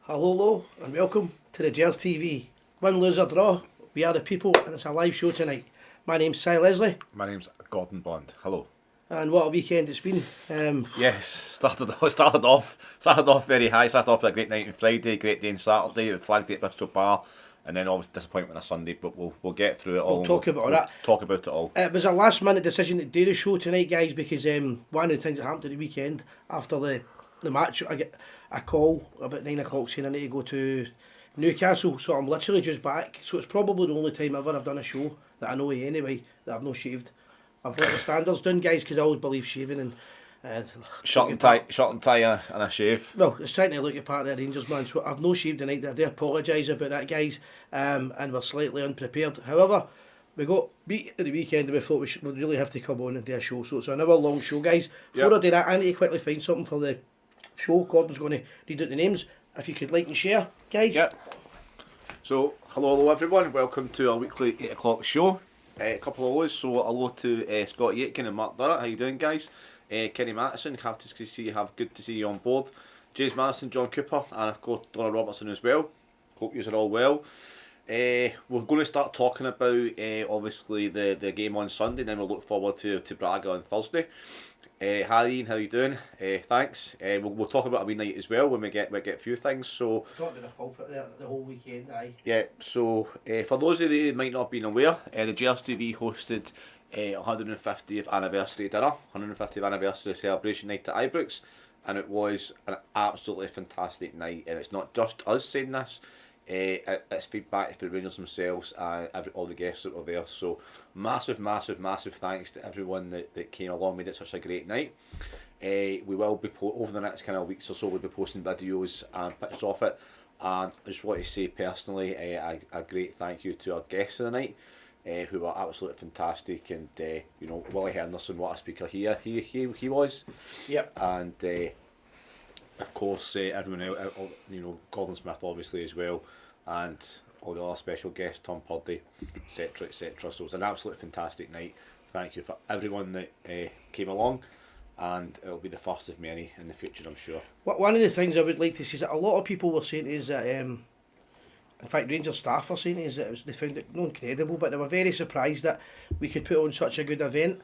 Hello, and welcome to the Gers TV. Win, lose or draw, we are the people, and it's a live show tonight. My name's Si Leslie, My name's Gordon Bond. Hello. and what a weekend it's been. Yes, started off very high. Started off with a great night on Friday, great day on Saturday. The flag day at Bristol Bar, and then obviously disappointment on Sunday. But we'll get through it all. We'll talk about all that. Talk about it all. It was a last minute decision to do the show tonight, guys, because one of the things that happened at the weekend after the match, I get a call about 9 o'clock saying I need to go to Newcastle, so I'm literally just back. So it's probably the only time ever I've done a show that I know of anyway that I've not shaved. I've let the standards down, guys, because I always believe shaving and Shirt and tie, and a shave. well, it's trying to look at part of the Rangers, man. So I've no shaved tonight. I do apologise about that, guys. And we're slightly unprepared. However, we got beat at the weekend and we thought we'd really have to come on and do a show. So it's another long show, guys. Before I do that, I need to quickly find something for the show. Gordon's going to read out the names. If you could like and share, guys. Yep. So, hello everyone. Welcome to our weekly 8 o'clock show. A couple of hellos. So, hello to Scott Aitken and Mark Durrett. How you doing, guys? Kenny Mattison, good to see you on board. James Madison, John Cooper, and of course Donna Robertson as well. Hope you are all well. We're going to start talking about obviously the game on Sunday, and then we'll look forward to Braga on Thursday. Hi Ian, how you doing? Thanks. We'll talk about a wee night as well when we get a few things. So Talking to Paul for the whole weekend, aye. yeah. So for those of you that might not have been aware, the Gers TV hosted 150th anniversary dinner, 150th anniversary celebration night at Ibrox, and it was an absolutely fantastic night. And it's not just us saying this; it's feedback from the Rangers themselves and all the guests that were there. So massive thanks to everyone that came along, made it such a great night. We will be over the next kind of weeks or so. We'll be posting videos and pictures of it. And I just want to say personally, a great thank you to our guests of the night. Who were absolutely fantastic, and Willie Henderson, what a speaker he was. Yep. And of course everyone else, Gordon Smith obviously as well, and all the other special guests, Tom Purdy, etc. So it was an absolutely fantastic night. Thank you for everyone that came along, and it'll be the first of many in the future, I'm sure. One of the things I would like to see is that a lot of people were saying is that in fact, Rangers staff were saying is that they found it not incredible, but they were very surprised that we could put on such a good event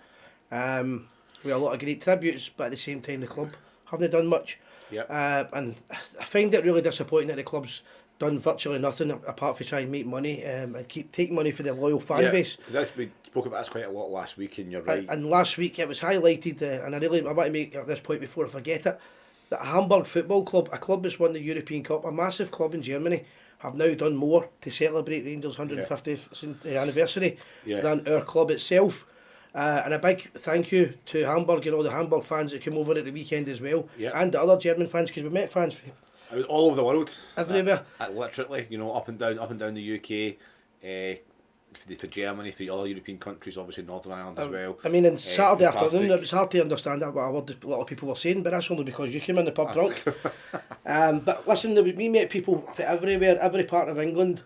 with a lot of great tributes, but at the same time the club haven't done much. Yep. And I find it really disappointing that the club's done virtually nothing apart from try and make money and keep taking money for their loyal fan base. We spoke about this quite a lot last week, and you're right. And last week it was highlighted, and I want to make this point before I forget it, that Hamburg Football Club, a club that's won the European Cup, a massive club in Germany, have now done more to celebrate Rangers' 150th anniversary than our club itself. And a big thank you to Hamburg and all the Hamburg fans that came over at the weekend as well, and the other German fans, because we met fans from it was all over the world, everywhere. Literally, up and down the UK, for Germany, for other European countries, obviously Northern Ireland as well. I mean, on Saturday afternoon, it was hard to understand what a lot of people were saying, but that's only because you came in the pub drunk. But listen, we met people from everywhere, every part of England,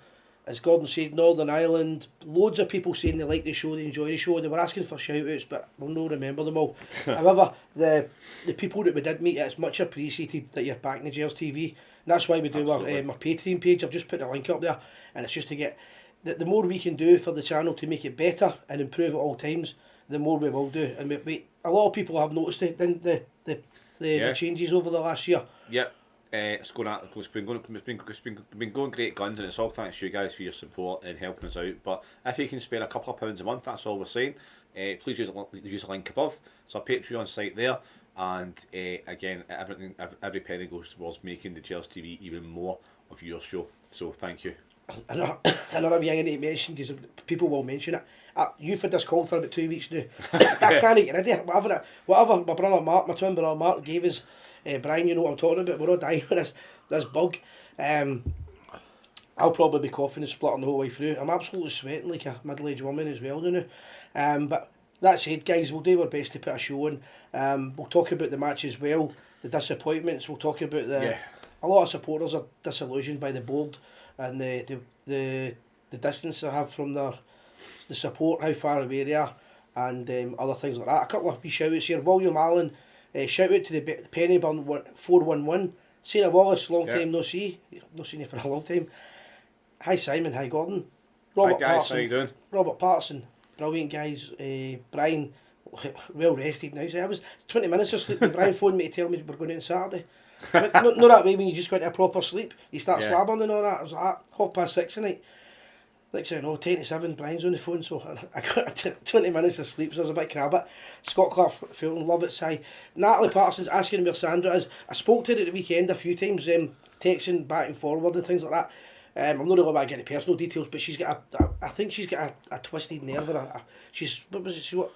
as Gordon said, Northern Ireland, loads of people saying they like the show, they enjoy the show, they were asking for shout-outs, but we'll not remember them all. However, the people that we did meet, it's much appreciated that you're back in the Gers TV, and that's why we do our Patreon page. I've just put the link up there, and it's just to get the more we can do for the channel to make it better and improve at all times, the more we will do. And a lot of people have noticed the changes over the last year. Yep. It's been going great guns, and it's all thanks to you guys for your support and helping us out. But if you can spare a couple of pounds a month, that's all we're saying. Please use the link above. It's our Patreon site there, and again, every penny goes towards making the Gers TV even more of your show. So thank you. Another thing I need to mention, because people will mention it. You've had this call for about 2 weeks now. I can't get rid of it. Whatever my brother Mark, my twin brother Mark gave us, Brian, you know what I'm talking about. We're all dying with this bug. I'll probably be coughing and splitting the whole way through. I'm absolutely sweating like a middle-aged woman as well, don't I? But that said, guys, we'll do our best to put a show on. We'll talk about the match as well, the disappointments. We'll talk about a lot of supporters are disillusioned by the board and the distance they have from the support, how far away they are, and other things like that. A couple of wee shout outs here. William Allen, shout out to the Pennyburn 411 Sarah Wallace, long Yeah. time no see. No seen you for a long time. Hi Simon, hi Gordon. Hi Robert guys, how you doing? Robert Patterson, brilliant guys. Brian, well rested now. So I was 20 minutes of sleep when Brian phoned me to tell me we're going out on Saturday. No that way when you just go into a proper sleep, you start Yeah. slabbering and all that. I was like, 6:30 tonight. Next thing I know, 10 to 7, Brian's on the phone, so I got 20 minutes of sleep, so I was a bit crabbit. Scott Clark, Fulton, love it, Si. Natalie Patterson's asking me where Sandra is. I spoke to her at the weekend a few times, texting back and forward and things like that. I'm not really about getting the personal details, but she's got I think she's got a twisted nerve, or she's, what was it, she what?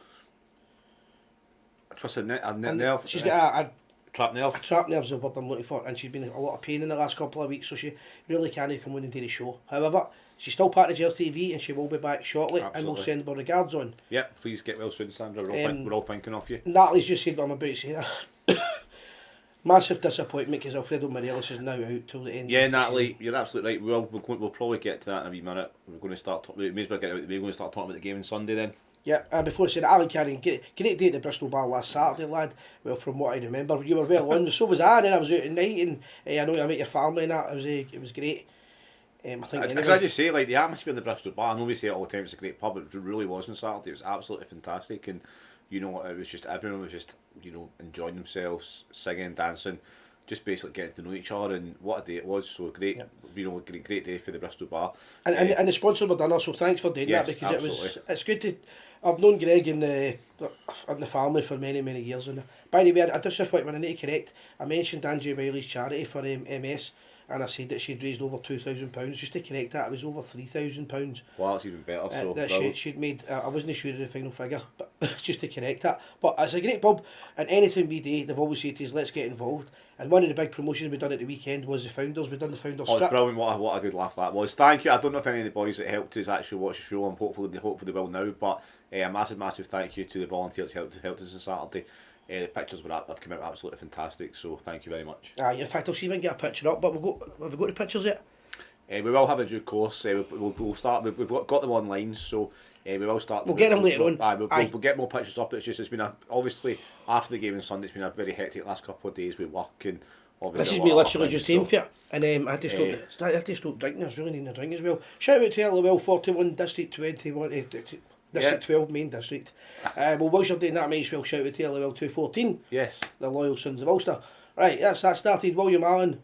A twisted nerve. She's got Trapped nerve. a trap nerve's the word I'm looking for, and she's been in a lot of pain in the last couple of weeks, so she really can't come on and do the show. However, she's still part of Gers TV, and she will be back shortly. Absolutely. And we'll send her regards on. Yeah, please get well soon, Sandra. We're all thinking of you. Natalie's just said what I'm about to say. Massive disappointment because Alfredo Morelos is now out till the end. Yeah, of the Natalie, season. you're absolutely right. We'll probably get to that in a wee minute. We're going to start. We may as well get. We're going to start talking about the game on Sunday then. Yeah, before I said Alan Carey, great day at the Bristol Bar last Saturday, lad. Well, from what I remember, you were well on. So was I. And then I was out at night, and I know I met your family and that. It was great. I think As anyway. I just say, like the atmosphere in the Bristol Bar. I know we say it all the time. It's a great pub. It really was on Saturday. It was absolutely fantastic, and it was just everyone was just enjoying themselves, singing, dancing, just basically getting to know each other. And what a day it was! So great, Yep. Great day for the Bristol Bar. And the sponsor were done, so thanks for doing Yes, that, because absolutely. it's good to. I've known Greg and the family for many years, and by the way, I just quick one I need to correct. I mentioned Angie Riley's charity for MS, and I said that she'd raised over £2,000. Just to correct that, it was over £3,000. Well, that's even better. So That brilliant. she'd made. I wasn't sure of the final figure, but just to correct that. But it's a great pub, and anything we do, they've always said to us, let's get involved. And one of the big promotions we done at the weekend was the Founders. We done the Founders Oh, it's strip. brilliant! What a good laugh that was. Thank you. I don't know if any of the boys that helped us actually watch the show, and hopefully they will now. But a massive thank you to the volunteers who helped us on Saturday. The pictures have come out absolutely fantastic. So thank you very much. In fact, I'll see if I can get a picture up. But have we got the pictures yet? We will have a due course. We'll start. We've got them online, so we will start. We'll get them later on. We'll get more pictures up. It's been obviously after the game on Sunday. It's been a very hectic last couple of days with work and obviously. This is a me lot of literally things, just aiming for it, and I had to stop drinking. I was really needing a drink as well. Shout out to LOL 41 District 21, District 12 main district. Well, whilst you're doing that, might as well shout out to LOL 214. Yes. The loyal sons of Ulster. Right, that's that started. William Allen,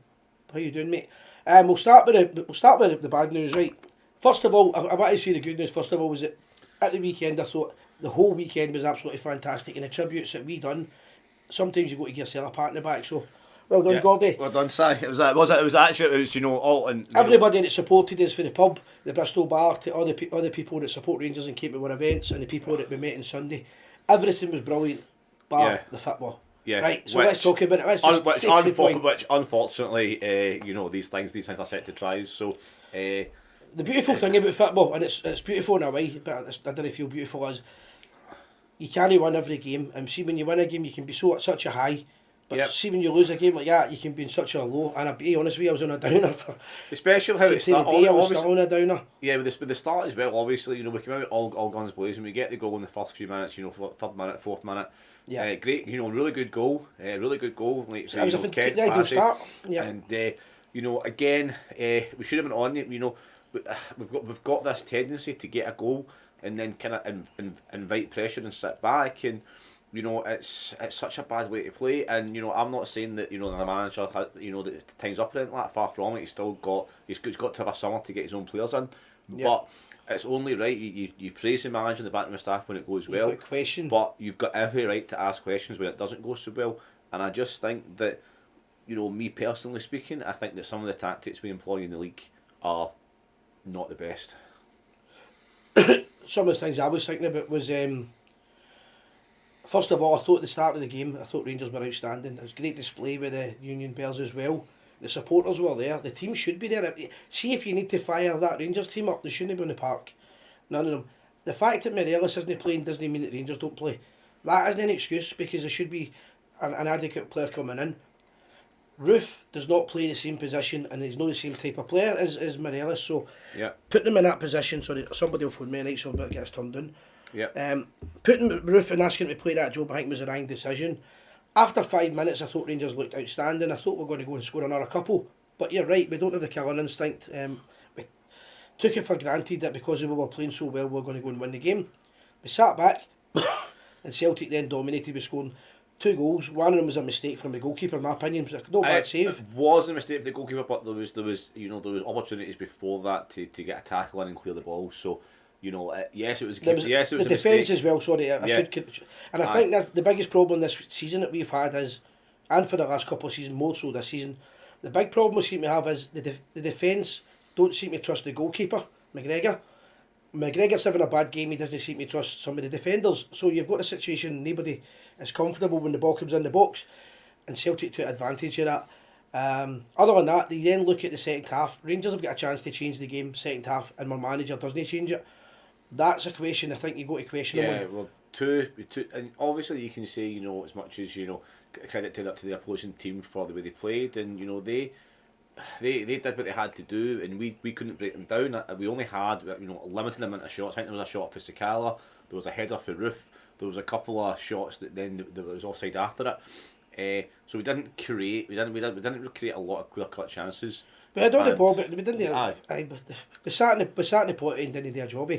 how you doing, mate? We'll start with the bad news, right? First of all, I want to say the good news. First of all, was that at the weekend I thought the whole weekend was absolutely fantastic, and the tributes that we done. Sometimes you got to give yourself a pat on the back. So, well done, Gordy. Well done, Si. It was actually all and Everybody that supported us for the pub, the Bristol Bar, to all the people that support Rangers and Cape War events, and the people that we met on Sunday. Everything was brilliant, bar the football. Yeah. Right, so let's talk about it. Let's just which, straight to the point. which unfortunately, these things are set to tries. So, The beautiful thing about football, and it's beautiful in a way, but I don't feel beautiful as you can't win every game. And see, when you win a game, you can be such a high. But see, when you lose a game like that, you can be in such a low. And I'll be honest with you, I was on a downer for. Especially how it started. I was still on a downer. Yeah, with the start as well. Obviously, we came out all guns blazing. We get the goal in the first few minutes. Third minute, fourth minute. Yeah. Great. Really good goal. Really good goal. Like It was a fantastic start. Yeah. And again, we should have been on it. We've got this tendency to get a goal and then kind of invite pressure and sit back, and it's such a bad way to play. And I'm not saying that the manager has, that time's up or anything like that. Far from it. He's got to have a summer to get his own players in, but it's only right you praise the manager and the backroom staff when it goes well. But you've got every right to ask questions when it doesn't go so well. And I just think that me personally speaking, I think that some of the tactics we employ in the league are not the best. Some of the things I was thinking about was, first of all, I thought at the start of the game, I thought Rangers were outstanding. It was a great display with the Union Bears as well. The supporters were there. The team should be there. See, if you need to fire that Rangers team up, they shouldn't be on the park. None of them. The fact that Morelos isn't playing doesn't mean that Rangers don't play. That isn't an excuse, because there should be an adequate player coming in. Roof does not play the same position, and he's not the same type of player as Morelos, so put them in that position. So that somebody will phone me tonight, so it gets turned in. Putting Roof and asking him to play that job, I think, was the wrong decision. After 5 minutes, I thought Rangers looked outstanding. I thought we were going to go and score another couple. But you're right, we don't have the killing instinct. We took it for granted that because we were playing so well, we were going to go and win the game. We sat back, and Celtic then dominated. We scored 2 goals. One of them was a mistake from the goalkeeper, in my opinion. It was no bad save. It was a mistake for the goalkeeper, but there was opportunities before that to get a tackle in and clear the ball. So, yes, it was a the defence as well. Sorry, I should. And I think that's the biggest problem this season that we've had is, and for the last couple of seasons, more so this season, the big problem we seem to have is the defence don't seem to trust the goalkeeper, McGregor. McGregor's having a bad game. He doesn't seem to trust some of the defenders. So you've got a situation nobody is comfortable when the ball comes in the box, and Celtic took advantage of that. Other than that, they then look at the second half. Rangers have got a chance to change the game second half, and my manager doesn't change it. That's a question I think you got to question him on. Yeah, well, two, and obviously you can say as much as credit to the opposing team for the way they played, and they did what they had to do, and we couldn't break them down. We only had a limited amount of shots. I think there was a shot for Sakala, there was a header for Roof, there was a couple of shots that then there was offside after it. So we didn't create a lot of clear cut chances. We had all the ball, but we didn't. We sat in the pot and didn't do a job.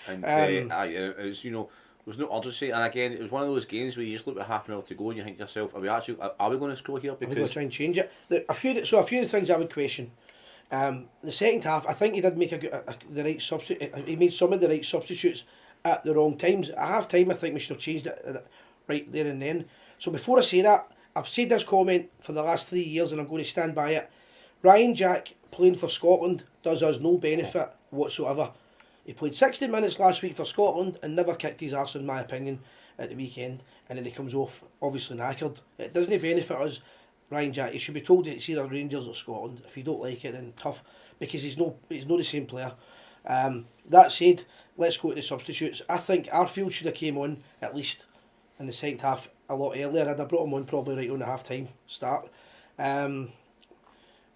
And it was there was no urgency, and again it was one of those games where you just look at half an hour to go and you think to yourself, are we going to score here? Because are we going to try and change it? A few of the things I would question. The second half, I think he did make the right substitute. He made some of the right substitutes at the wrong times. At half time, I think we should have changed it right there and then. So before I say that, I've said this comment for the last 3 years and I'm going to stand by it. Ryan Jack playing for Scotland does us no benefit whatsoever. He played 60 minutes last week for Scotland and never kicked his arse, in my opinion, at the weekend, and then he comes off obviously knackered. It doesn't benefit us. Ryan Jack, he should be told that it's either Rangers or Scotland. If you don't like it, then tough, because he's not the same player. That said, let's go to the substitutes. I think Arfield should have came on at least in the second half a lot earlier. I'd have brought him on probably right on the half time start.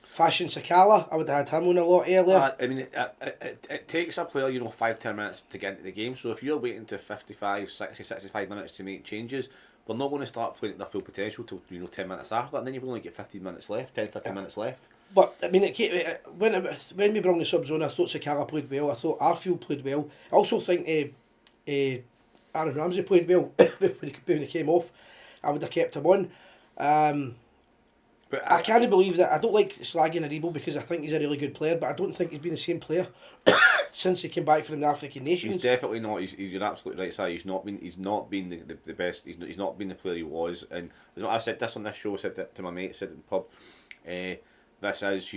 Fashion Sakala, I would have had him on a lot earlier. I mean, it takes a player 5-10 minutes to get into the game, so if you're waiting to 55, 60, 65 minutes to make changes, they're not going to start playing at their full potential till 10 minutes after that, and then you've only got 15 minutes left, 10-15 minutes left. But I mean, when we brought the subs on, I thought Sakala played well, I thought Arfield played well. I also think Aaron Ramsey played well when he came off. I would have kept him on. But I can't believe that. I don't like slagging Aribo because I think he's a really good player, but I don't think he's been the same player since he came back from the African nations. He's definitely not. You're absolutely right, Si. He's not been the best. He's not been the player he was. And I've said this on this show. Said it to my mate. Said it in the pub. This is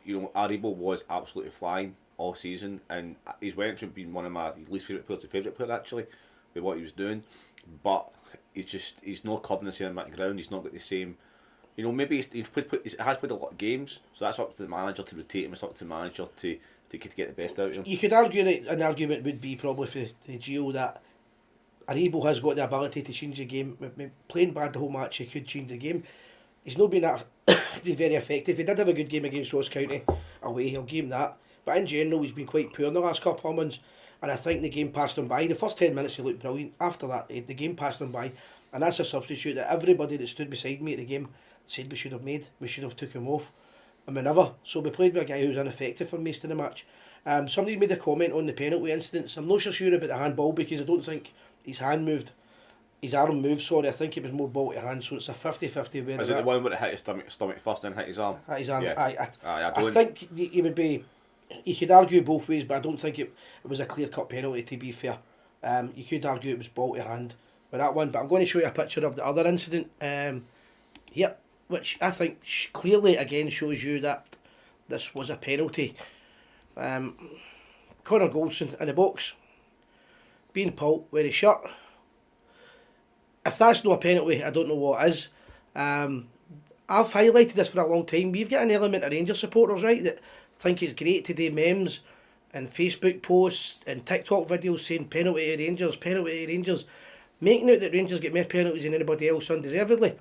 Aribo was absolutely flying all season, and he's went from being one of my least favourite players to favourite player actually, with what he was doing. But he's not covering the same amount of ground. He's not got the same. Maybe he has played a lot of games, so that's up to the manager to rotate him. It's up to the manager to get the best out of him. You could argue that an argument would be probably for the Gio that Aribo has got the ability to change the game. Playing bad the whole match, he could change the game. He's not been been very effective. He did have a good game against Ross County away, I'll give him that. But in general, he's been quite poor in the last couple of months, and I think the game passed him by. The first 10 minutes he looked brilliant. After that, the game passed him by, and that's a substitute that everybody that stood beside me at the game said we should have made. We should have took him off, and we never. So we played with a guy who was ineffective for most of the match. Somebody made a comment on the penalty incidents. I'm not so sure about the handball because I don't think his arm moved, sorry. I think it was more ball to hand, so it's a 50-50. Is it the one where it hit his stomach first and hit his arm? Hit his arm, yeah. I think he would be, he could argue both ways, but I don't think it was a clear-cut penalty, to be fair. You could argue it was ball to hand with that one, but I'm going to show you a picture of the other incident. Yep. Which I think clearly again shows you that this was a penalty. Connor Goldson in the box, being pulled with his shirt. If that's not a penalty, I don't know what is. I've highlighted this for a long time. We've got an element of Rangers supporters, right, that think it's great to do memes and Facebook posts and TikTok videos saying penalty to Rangers, making out that Rangers get more penalties than anybody else undeservedly.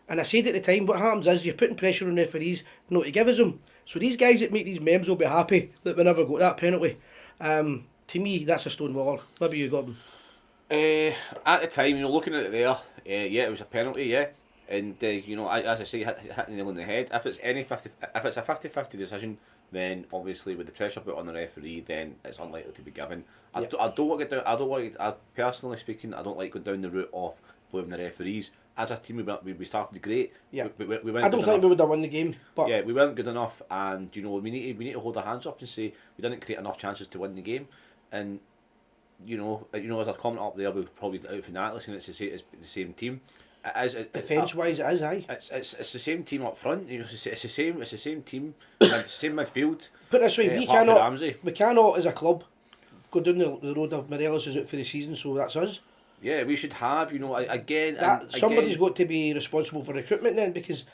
And I said at the time, what happens is you're putting pressure on referees not to give us them. So these guys that make these memes will be happy that we never got that penalty. To me, that's a stone wall. What about you, Gordon? At the time, looking at it there, yeah, it was a penalty, yeah. And you know, as I say, hitting the nail on the head. If it's a 50-50 decision, then obviously with the pressure put on the referee, then it's unlikely to be given. I don't want to go down. Personally speaking, I don't like going down the route of blaming the referees. As a team, we started great. Yeah. We I don't think we would have won the game, but yeah, we weren't good enough, and you know, we need to hold our hands up and say we didn't create enough chances to win the game, and you know, as a comment up there, we'll probably out fanatically saying it's the same team. defence wise, it is aye. It's the same team up front. You know, it's the same team, it's the same midfield. Put it this way, Ramsey. we cannot as a club go down the road of Morelos is out for the season, so that's us. Yeah, we should have, you know, again. Somebody's got to be responsible for recruitment then, because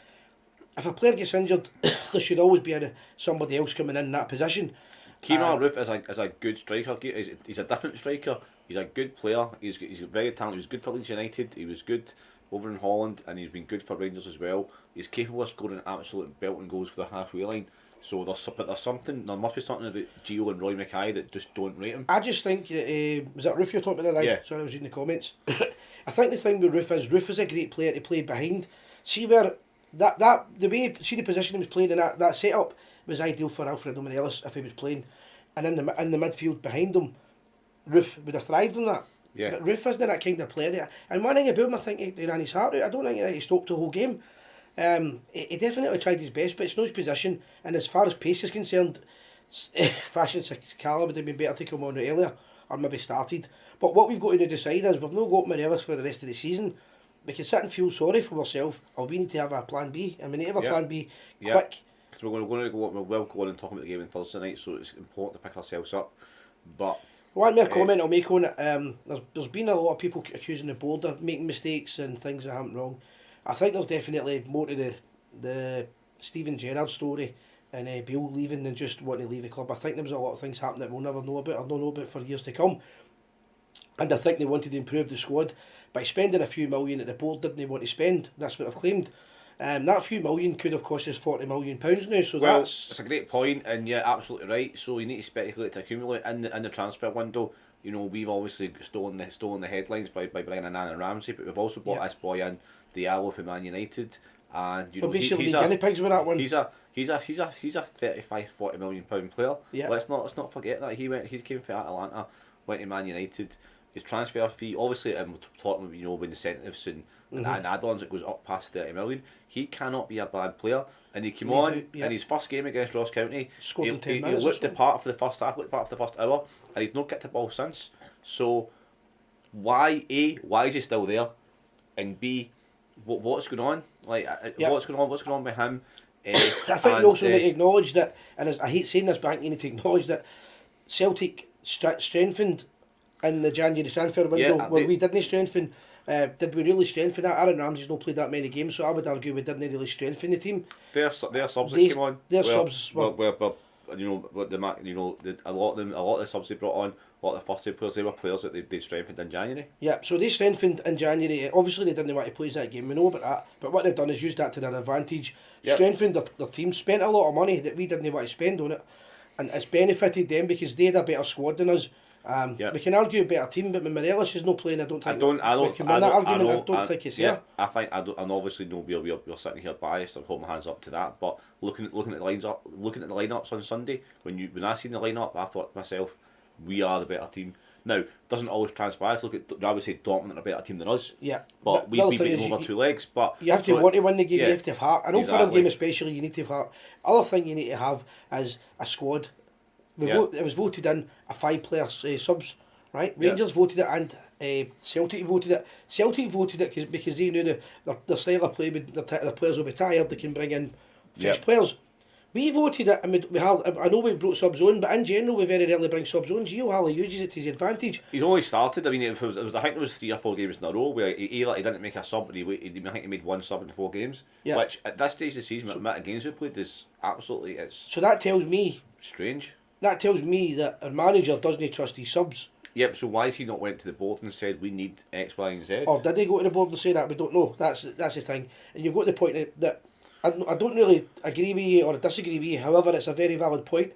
if a player gets injured, there should always be somebody else coming in that position. Kemar Roof is a good striker. He's a different striker. He's a good player. He's very talented. He was good for Leeds United. He was good over in Holland, and he's been good for Rangers as well. He's capable of scoring absolute belting goals for the halfway line. So there must be something about Gio and Roy Mackay that just don't rate him. I just think that, was that Roof you're talking about there? Yeah. Sorry, I was reading the comments. I think the thing with Roof is a great player to play behind. See where the position he was playing in that setup was ideal for Alfredo Morelos if he was playing, and in the midfield behind him, Roof would have thrived on that. Yeah. But Roof isn't that kind of player. And one thing about him, I think he ran his heart out. I don't think he stopped the whole game. He definitely tried his best, but it's not his position. And as far as pace is concerned, Fashion Sakala would have been better to come on earlier, or maybe started. But what we've got to decide is we've not got Morelos for the rest of the season. We can sit and feel sorry for ourselves, or we need to have a plan B, and we need to have a plan B quick. Because we're going to go on and talk about the game on Thursday night, so it's important to pick ourselves up. But one more comment I'll make on it. There's been a lot of people accusing the board of making mistakes and things that haven't wrong. I think there's definitely more to the Steven Gerrard story and Bill leaving than just wanting to leave the club. I think there was a lot of things happening that we'll never know about or don't know about for years to come. And I think they wanted to improve the squad by spending a few million that the board didn't want to spend. That's what they've claimed. That few million could have cost us £40 million now. So it's a great point, and yeah, absolutely right. So you need to speculate to accumulate in the transfer window. You know, we've obviously stolen the headlines by bringing in Aaron Ramsey, but we've also brought this boy in, Diallo from Man United, and you know, basically he's guinea pigs with that one. He's a 35-40 million pound player. Yeah. Let's not forget that he came from Atalanta, went to Man United. His transfer fee, obviously, we're talking, you know, with incentives and add-ons, it goes up past 30 million. He cannot be a bad player, and he came on in his first game against Ross County. He looked the part for the first half, looked the part for the first hour, and he's not kicked the ball since. So, why is he still there, and B, what's going on? Like, what's going on with him? I think you also need to acknowledge that, and I hate saying this, but I think you need to acknowledge that Celtic strengthened in the January transfer window. We didn't strengthen. Did we really strengthen that? Aaron Ramsey's not played that many games, so I would argue we didn't really strengthen the team. Their subs that came on. Subs were a lot of the subs they brought on, a lot of the first team players, they were players that they strengthened in January. Yeah, so they strengthened in January. Obviously they didn't want to play that game, we know about that, but what they've done is used that to their advantage. Strengthened their team, spent a lot of money that we didn't want to spend on it, and it's benefited them because they had a better squad than us. We can argue a better team, but when Morelos is not playing, I don't think we can win that argument. I don't think it's there. I think I obviously know we're sitting here biased. I'm holding my hands up to that. But looking at the lineups on Sunday, when I seen the lineup, I thought to myself, we are the better team. Now, it doesn't always transpire. So I would say Dortmund are a better team than us. Yeah, but we beat them over two legs. But you have to want to win the game. You have to have heart. I know for a game especially, you need to have heart. Other thing you need to have is a squad. It was voted in a 5-player subs, right? Rangers voted it and Celtic voted it. Celtic voted it because they knew their style of play, the players will be tired, they can bring in fresh players. We voted it, and I know we brought subs on, but in general we very rarely bring subs on. Gio Halley uses it to his advantage. He's only started. I mean, I think it was 3 or 4 games in a row where he didn't make a sub, but I think he made 1 sub in 4 games. Yeah. Which at this stage of the season, the amount of games we played is absolutely So that tells me strange. That tells me that our manager doesn't trust his subs. Yep, so why has he not went to the board and said we need X, Y and Z? Or did he go to the board and say that? We don't know. That's the thing. And you've got the point that I don't really agree with you or disagree with you, however it's a very valid point.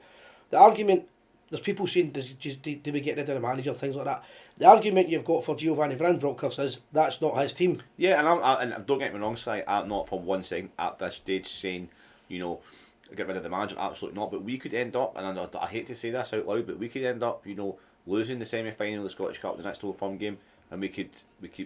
The argument, there's people saying do we get rid of the manager, things like that. the argument you've got for Giovanni Van Bronckhorst is that's not his team. Yeah, and don't get me wrong, Si, I'm not for one second at this stage saying, you know, get rid of the manager, absolutely not. But we could end up, and I hate to say this out loud, but we could end up, you know, losing the semi-final of the Scottish Cup, the next Old Firm game, and we could,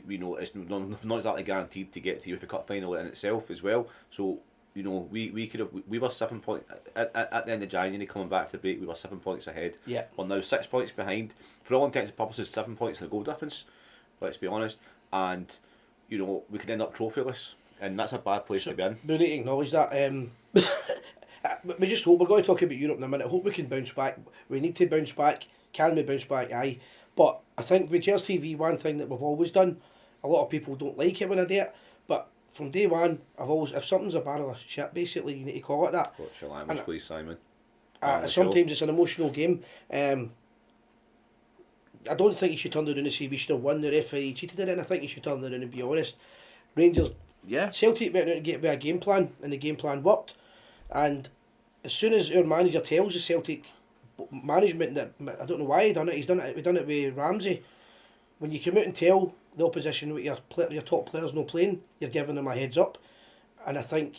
you know, it's not exactly guaranteed to get to the UEFA Cup final in itself as well. So, you know, we could have, we were 7 points at the end of January coming back for the break. We were 7 points ahead. Yeah. We're now 6 points behind. For all intents and purposes, 7 points in the goal difference. Let's be honest, and you know we could end up trophyless, and that's a bad place to be in. We need to acknowledge that. We just hope, we're going to talk about Europe in a minute. I hope we can bounce back. We need to bounce back. Can we bounce back? Aye. But I think with Gers TV, one thing that we've always done, a lot of people don't like it when I do it, but from day one, I've always, if something's a barrel of shit, basically, you need to call it that. What's your language, please, Simon? Sometimes it's an emotional game. I don't think you should turn around and say we should have won, the referee cheated in it. I think you should turn around and be honest. Rangers, Celtic went out and get with a game plan, and the game plan worked. And as soon as our manager tells the Celtic management that, I don't know why he done it, we done it with Ramsey. When you come out and tell the opposition what your top players not playing, you're giving them a heads up. And I think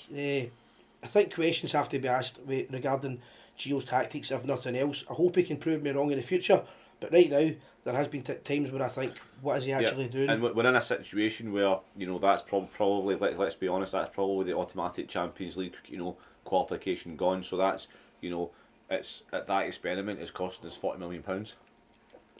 questions have to be asked regarding Gio's tactics, if nothing else. I hope he can prove me wrong in the future. But right now, there has been times where I think, what is he actually doing? And we're in a situation where, you know, that's probably, let's be honest, that's probably the automatic Champions League, you know, qualification gone. So that's, you know, it's at that experiment is costing us £40 million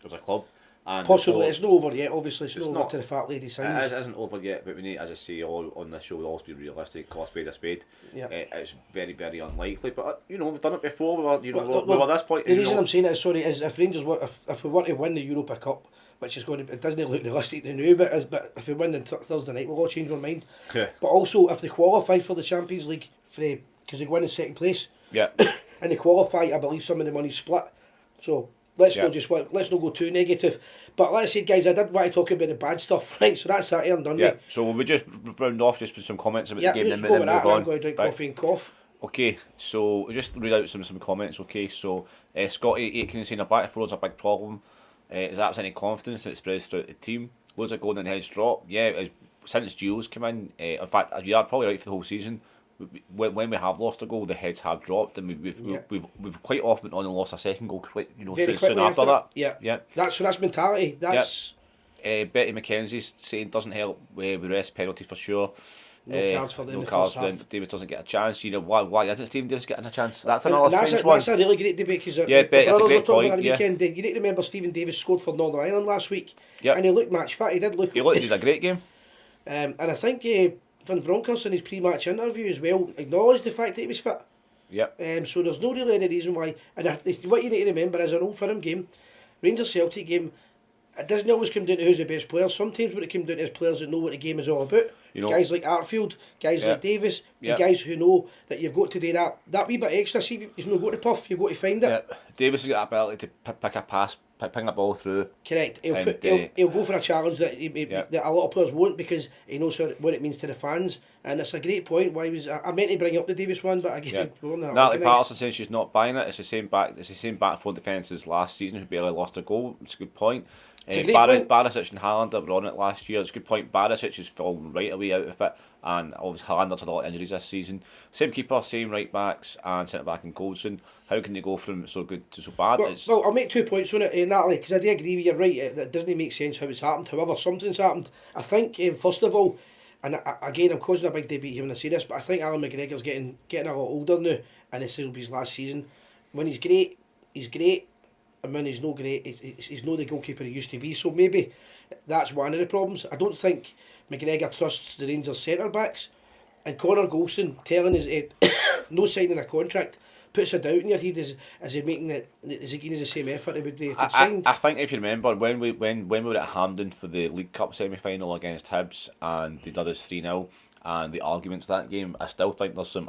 as a club. And possibly, it's not over yet, obviously, it's not over to the fat lady signs. It isn't over yet, but we need, as I say, all on this show, we'll always be realistic, call a spade a spade. Yep. It's very, very unlikely, but, you know, we've done it before, we were at this point. The reason I'm saying it is if Rangers were, if we were to win the Europa Cup, which is going to, it doesn't look realistic to know, but if we win on Thursday night, we'll all change our mind. Yeah. But also, if they qualify for the Champions League, because they go in second place, yeah, and they qualify, I believe some of the money's split. So let's not go too negative. But like I said, guys, I did want to talk about the bad stuff, right? So that's that here and done. Yeah. So we'll just round off just with some comments about the game, then move on. I'm going to drink coffee and cough. Okay, so we'll just read out some comments. Okay, so Scotty Aitken saying a back four is a big problem. Is there any confidence that it spreads throughout the team? Loads of golden heads drop. Yeah, since Gio's come in fact, you are probably right for the whole season. When we have lost a goal, the heads have dropped, and we've quite often on and lost a second goal, you know, soon after that. Yeah. That's mentality. That's. Betty McKenzie's saying doesn't help with rest penalty for sure. No cards for them. No in the cards first half. Davis doesn't get a chance. You know why isn't Stephen Davis getting a chance? That's another strange one. That's a really great debate because Betty, that's a great point. On the weekend. You need to remember Stephen Davis scored for Northern Ireland last week, and he looked match fit. He did look. He did a great game. And I think Van Bronckhorst in his pre-match interview as well acknowledged the fact that he was fit. Yep. So there's no really any reason why. And what you need to remember is an Old Firm game, Rangers Celtic game. It doesn't always come down to who's the best player. Sometimes when it comes down to players that know what the game is all about, you know, guys like Artfield, guys like Davis, the guys who know that you've got to do that wee bit extra. See, if you've not got to puff, you've got to find it. Yep. Davis has got that ability to pick a pass, ping a ball through. Correct. He'll go for a challenge that a lot of players won't because he knows what it means to the fans. And it's a great point. Why I meant to bring up the Davis one, but again, Natalie Patterson says she's not buying it. It's the same back four defence as last season, who barely lost a goal. It's a good point. Barisic and Hallander were on it last year. It's a good point. Barisic has fallen right away out of it, and obviously Hallander's had a lot of injuries this season. Same keeper, same right backs, and centre back in Goldson. How can they go from so good to so bad? Well, I'll make 2 points on it, Natalie, because I do agree with you. Right, that doesn't make sense how it's happened. However, something's happened. I think first of all, and again, I'm causing a big debate here when I say this, but I think Alan McGregor's getting a lot older now, and this will be his last season. When he's great, he's great. And when he's not great, he's not the goalkeeper he used to be. So maybe that's one of the problems. I don't think McGregor trusts the Rangers centre backs, and Connor Golson telling his head no signing a contract puts a doubt in your head. Is he making it? Is he giving the same effort he would do if he signed? I think if you remember when we were at Hampden for the League Cup semi final against Hibs and they did us 3-0 and the arguments that game, I still think there's some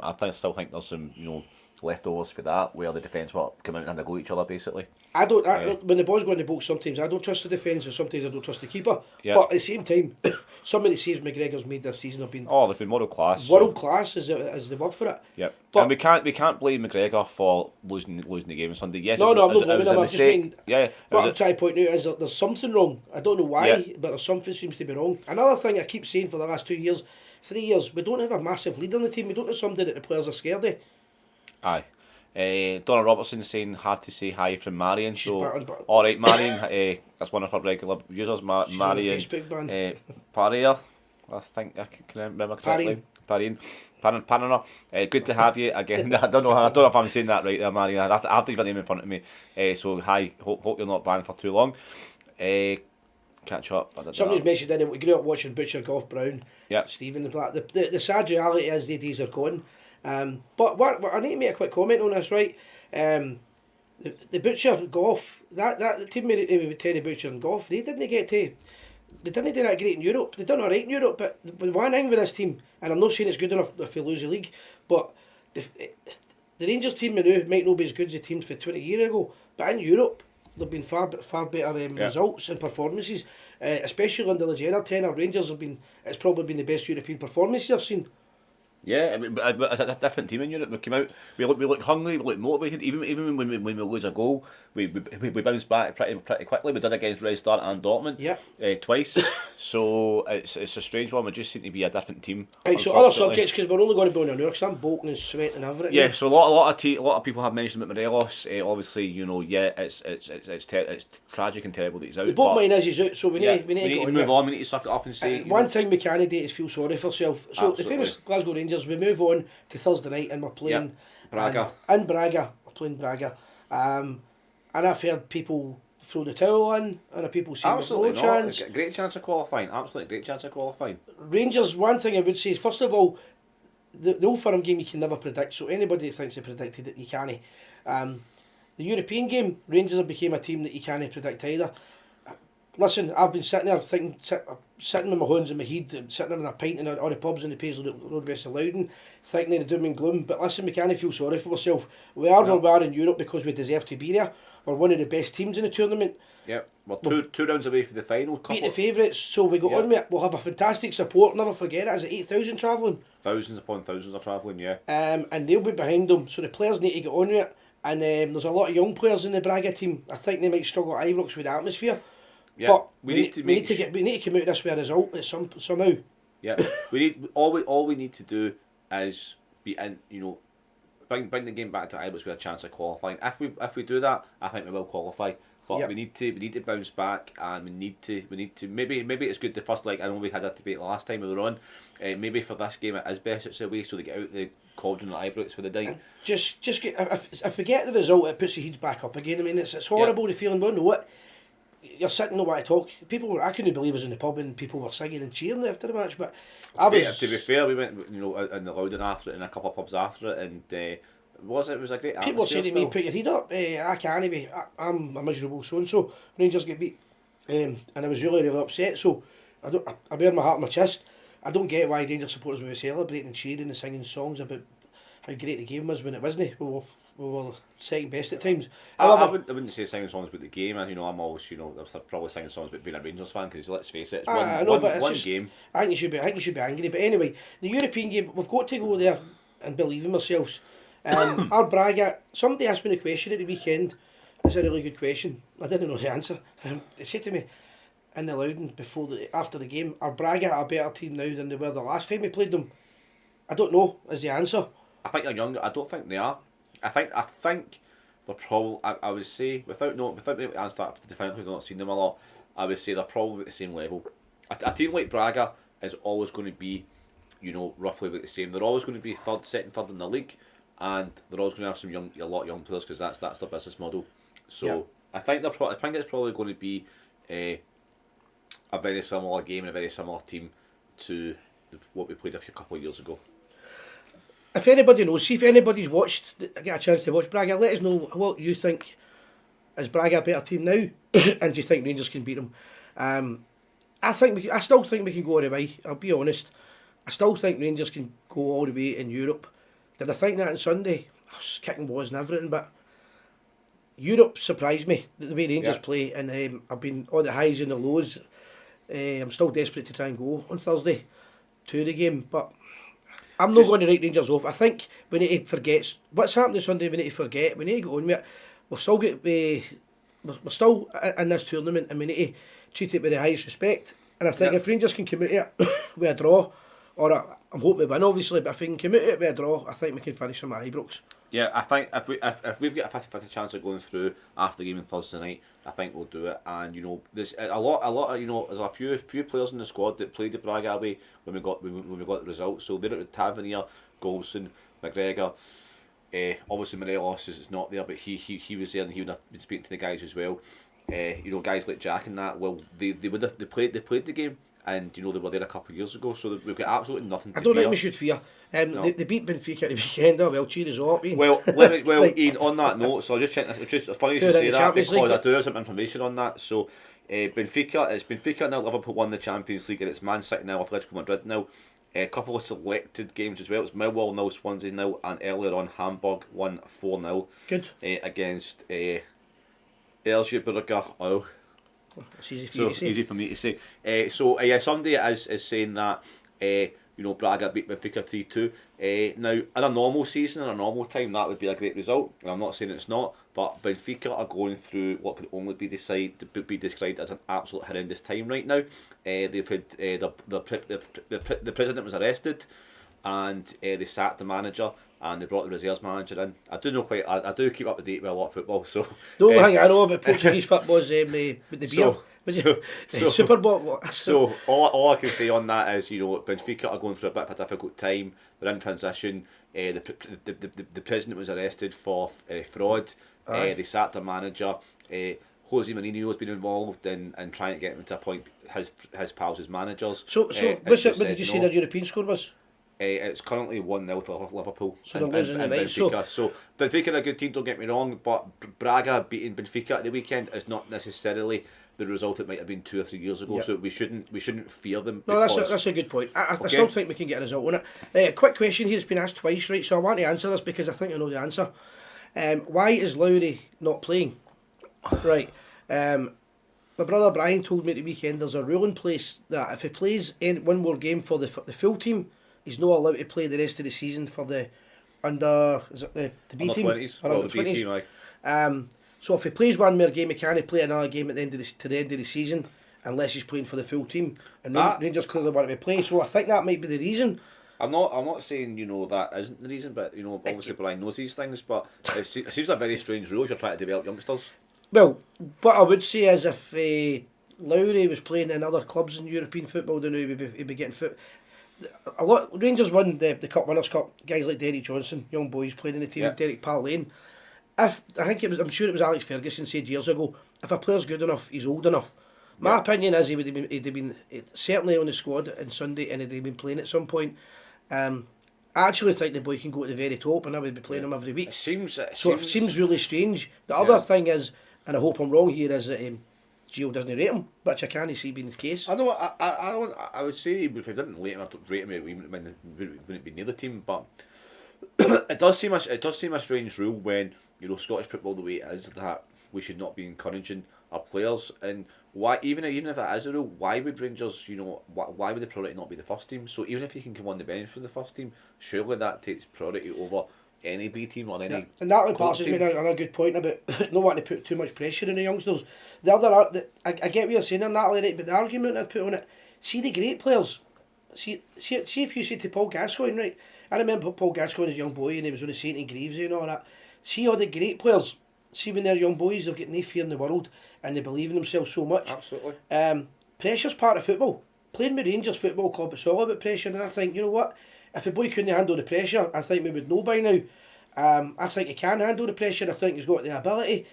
leftovers for that, where the defence will come out and have a go at each other, basically. When the ball's going to box, sometimes I don't trust the defence and sometimes I don't trust the keeper. Yeah. But at the same time, some of the saves McGregor's made this season have been They've been world class. World class is the word for it. Yep. But and we can't blame McGregor for losing the game on Sunday. Yes, I'm not it was blaming a him. I'm just mistake. mean, what I'm trying to point out is that there's something wrong. I don't know why, but there's something seems to be wrong. Another thing I keep saying for the last 2 years, 3 years, we don't have a massive leader in the team. We don't have somebody that the players are scared of. Aye. Donna Robertson saying have to say hi from Marion. She's All right, Marion. That's one of our regular users. Marion Paria. I think I can remember correctly. Panner. Good to have you again. I don't know if I'm saying that right there, Marion. I have to give a name in front of me. So hi. Hope you're not banned for too long. Catch up. Somebody's mentioned that we grew up watching Butcher, Golf Brown, Stephen the Black. The sad reality is the days are gone. But what I need to make a quick comment on this, right? The Butcher Golf, that the team with Terry Butcher and Golf, they didn't do that great in Europe. They done alright in Europe, but the one thing with this team, and I'm not saying it's good enough if we lose the league, but the Rangers team now might not be as good as the teams for 20 years ago, but in Europe they've been far better results and performances, especially under the Gerrard tenure. Rangers it's probably been the best European performance I've seen. Yeah, I mean, but it's a different team in Europe. We came out, we look hungry, we look motivated. Even when we lose a goal, we bounce back pretty quickly. We did against Red Star and Dortmund, twice. So it's a strange one. We just seem to be a different team. Right, so other subjects, because we're only going to be on an hour, because I'm bolting and sweating and everything. Yeah, so a lot of people have mentioned about Morelos. Obviously, it's tragic and terrible that he's out. The bottom line is he's out, so we need to move on. We need to suck it up and say. One thing we can't do is feel sorry for ourselves. So the famous Glasgow Rangers, we move on to Thursday night and we're playing Braga. In Braga. We're playing Braga. And I've heard people throw the towel in, and people saying there's no chance. Great chance of qualifying. Absolutely great chance of qualifying. Rangers, one thing I would say is, first of all, the Old Firm game you can never predict, so anybody that thinks they predicted it, you can't. The European game, Rangers became a team that you can't predict either. Listen, I've been sitting there sitting with my hands in my head, sitting having a pint in all the pubs in the Paisley Road West of Loudon, thinking of the doom and gloom. But listen, we can't feel sorry for ourselves. We are where we are in Europe because we deserve to be there. We're one of the best teams in the tournament. Yeah, we're two rounds away from the final. Beat the favourites, so we go on with it. We'll have a fantastic support. Never forget it. Is it 8,000 travelling? Thousands upon thousands are travelling, yeah. And they'll be behind them, so the players need to get on with it. And there's a lot of young players in the Braga team. I think they might struggle at Ibrox with the atmosphere. Yeah, but we need to come out of this with a result somehow. Yeah, all we need to do is be in, bring the game back to Ibrox with a chance of qualifying. If we do that, I think we will qualify. But we need to bounce back, and we need to maybe it's good the first leg. I know we had that debate last time we were on. Maybe for this game it is best it's away, so they get out the cauldron at Ibrox for the night. Just get if we get the result, it puts the heats back up again. I mean, it's horrible the feeling. Don't know what. You're sitting there what I talk. I couldn't believe I was in the pub and people were singing and cheering after the match. But to be fair, we went in the Loudon after it and a couple of pubs after it, and it was a great atmosphere. People saying to me, "Put your head up." I can't be. I'm a miserable so and so. Rangers get beat, and I was really upset. So I bear my heart on my chest. I don't get why Rangers supporters were celebrating and cheering and singing songs about how great the game was when it wasn't. We were second best at times. I wouldn't say singing songs about the game. I'm always, I'm probably singing songs about being a Rangers fan, because let's face it, it's one game. I think you should be angry. But anyway, the European game, we've got to go there and believe in ourselves. Our Braga, somebody asked me the question at the weekend. It's a really good question. I didn't know the answer. They said to me in the Loudon after the game, are Braga a better team now than they were the last time we played them? I don't know is the answer. I think they're younger. I don't think they are. I think they're probably. I would say without being able to answer that definitively, I've not seen them a lot. I would say they're probably at the same level. A team like Braga is always going to be, roughly about the same. They're always going to be second, third in the league, and they're always going to have a lot of young players, because that's their business model. So I think it's probably going to be a very similar game and a very similar team to what we played a couple of years ago. If anybody knows, if anybody's get a chance to watch Braga, let us know what you think. Is Braga a better team now? And do you think Rangers can beat them? I still think we can go all the way. I'll be honest. I still think Rangers can go all the way in Europe. Did I think that on Sunday? kicking balls and everything, but Europe surprised me, the way Rangers play, and I've been on the highs and the lows. I'm still desperate to try and go on Thursday to the game, but I'm not going to write Rangers off. I think we need to forget what's happening Sunday. We need to forget. We need to go on with it. We've still got we're still in this tournament, and we need to treat it with the highest respect. And I think if Rangers can come out of it with a draw, or I'm hoping we win obviously, but if we can come out of it with a draw, I think we can finish them at Ibrox. Yeah, I think if we've got a 50-50 chance of going through after the game on Thursday night, I think we'll do it. And there's a lot of there's a few players in the squad that played the Braga away when we got the results. So they're at Tavernier, Golson, McGregor. Obviously Morelos is not there, but he was there, and he would have been speaking to the guys as well. Guys like Jack and that. Well, they played the game. And they were there a couple of years ago, so we've got absolutely nothing to fear. I don't think we should fear. No. They beat Benfica at the weekend. Well, cheer us up, Ian. Well, Ian, on that note, so I'll just check. It's just funny you should say that because I do have some information on that. So, Benfica now. Liverpool won the Champions League, and it's Man City now, Atletico Madrid now. A couple of selected games as well. It's Millwall 0, Swansea 0, and earlier on Hamburg won 4-0. Good. Against Erzgebirge. Oh. It's easy for me to say. Somebody is saying that Braga beat Benfica 3-2. Now, in a normal season, in a normal time, that would be a great result. And I'm not saying it's not, but Benfica are going through what could only be described as an absolute horrendous time right now. They've had the president was arrested, and they sacked the manager, and they brought the reserves manager in. I do keep up to date with a lot of football, so don't think I know about Portuguese football with the beer. Super Bowl. So all I can say on that is Benfica are going through a bit of a difficult time. They're in transition. The president was arrested for fraud. They sacked their manager. Jose Mourinho has been involved in trying to get him to appoint his pals as managers. So what did you say the European score was? It's currently 1-0 to Liverpool. So they're losing tonight. Benfica. So Benfica are a good team, don't get me wrong, but Braga beating Benfica at the weekend is not necessarily the result it might have been 2 or 3 years ago. Yep. So we shouldn't fear them. No, that's a good point. I still think we can get a result on it. Quick question here, it's been asked twice, right? So I want to answer this because I think I know the answer. Why is Lowry not playing? Right. My brother Brian told me at the weekend there's a rule in place that if he plays one more game for the full team, he's not allowed to play the rest of the season for the under the B team or under 20s. So if he plays one more game, he can't play another game at the end of the season unless he's playing for the full team. And Rangers clearly want to be playing, so I think that might be the reason. I'm not saying that isn't the reason, but obviously Brian knows these things. But it seems a very strange rule if you're trying to develop youngsters. Well, what I would say is if Lowry was playing in other clubs in European football, then he'd be getting foot. A lot Rangers won the Cup Winners' Cup. Guys like Derek Johnson, young boys playing in the team. Yeah. Derek Parlane. I'm sure it was Alex Ferguson said years ago, if a player's good enough, he's old enough. My opinion is he'd have been certainly on the squad on Sunday, and he'd have been playing at some point. I actually think the boy can go to the very top, and I would be playing him every week. It seems really strange. The other thing is, and I hope I'm wrong here, is that Gio doesn't rate him, which I can't see being the case. I know. I would say if he didn't rate him, I don't rate him. He wouldn't be near the team. But it does seem a strange rule when Scottish football the way it is, that we should not be encouraging our players. And why, even if that is a rule, why would Rangers, why would the priority not be the first team? So even if you can come on the bench for the first team, surely that takes priority over any B team or any. Yeah. And Natalie Parsons made a good point about not wanting to put too much pressure on the youngsters. I get what you're saying there, Natalie, right? But the argument I'd put on it, see the great players. See if you say to Paul Gascoigne, right? I remember Paul Gascoigne as a young boy, and he was on the St. Greaves and all that. See all the great players. See when they're young boys, they're getting no fear in the world, and they believe in themselves so much. Absolutely. Pressure's part of football. Playing with Rangers Football Club, it's all about pressure, and I think, you know what? If a boy couldn't handle the pressure, I think we would know by now. I think he can handle the pressure. I think he's got the ability.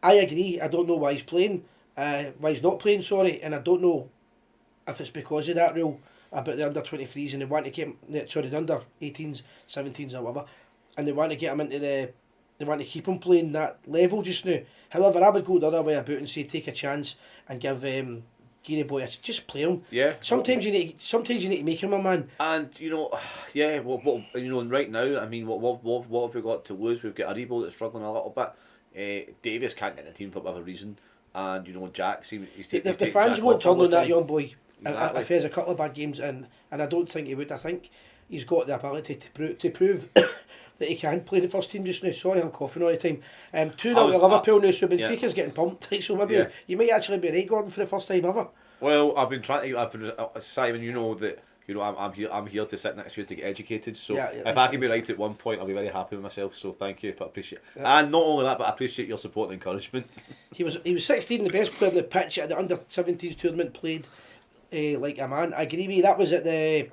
I agree. I don't know why he's playing. Why he's not playing, sorry, and I don't know if it's because of that rule about the under 23s, and they want to get him, the under 18s, 17s or whatever, and they want to get him into they want to keep him playing that level just now. However, I would go the other way about and say take a chance and give Geary boy, just play him. Yeah. Sometimes you need to make him a man. And yeah. What right now, I mean, what have we got to lose? We've got Aribo that's struggling a little bit. Davies can't get in the team for whatever reason, and Jack seems the fans won't turn on that young boy. Exactly. If he has a couple of bad games, and I don't think he would. I think he's got the ability to prove that he can play the first team just now. Sorry, I'm coughing all the time. 2-0 to Liverpool now, so Benfica's getting pumped. Right, so maybe you might actually be right, Gordon, for the first time ever. Well, I've been trying to. Simon, that I'm here to sit next to you to get educated. So if I can be right at one point, I'll be very happy with myself. So thank you, I appreciate. And not only that, but I appreciate your support and encouragement. He was 16, the best player on the pitch at the under-17s tournament. Played like a man. I agree with you. That was at the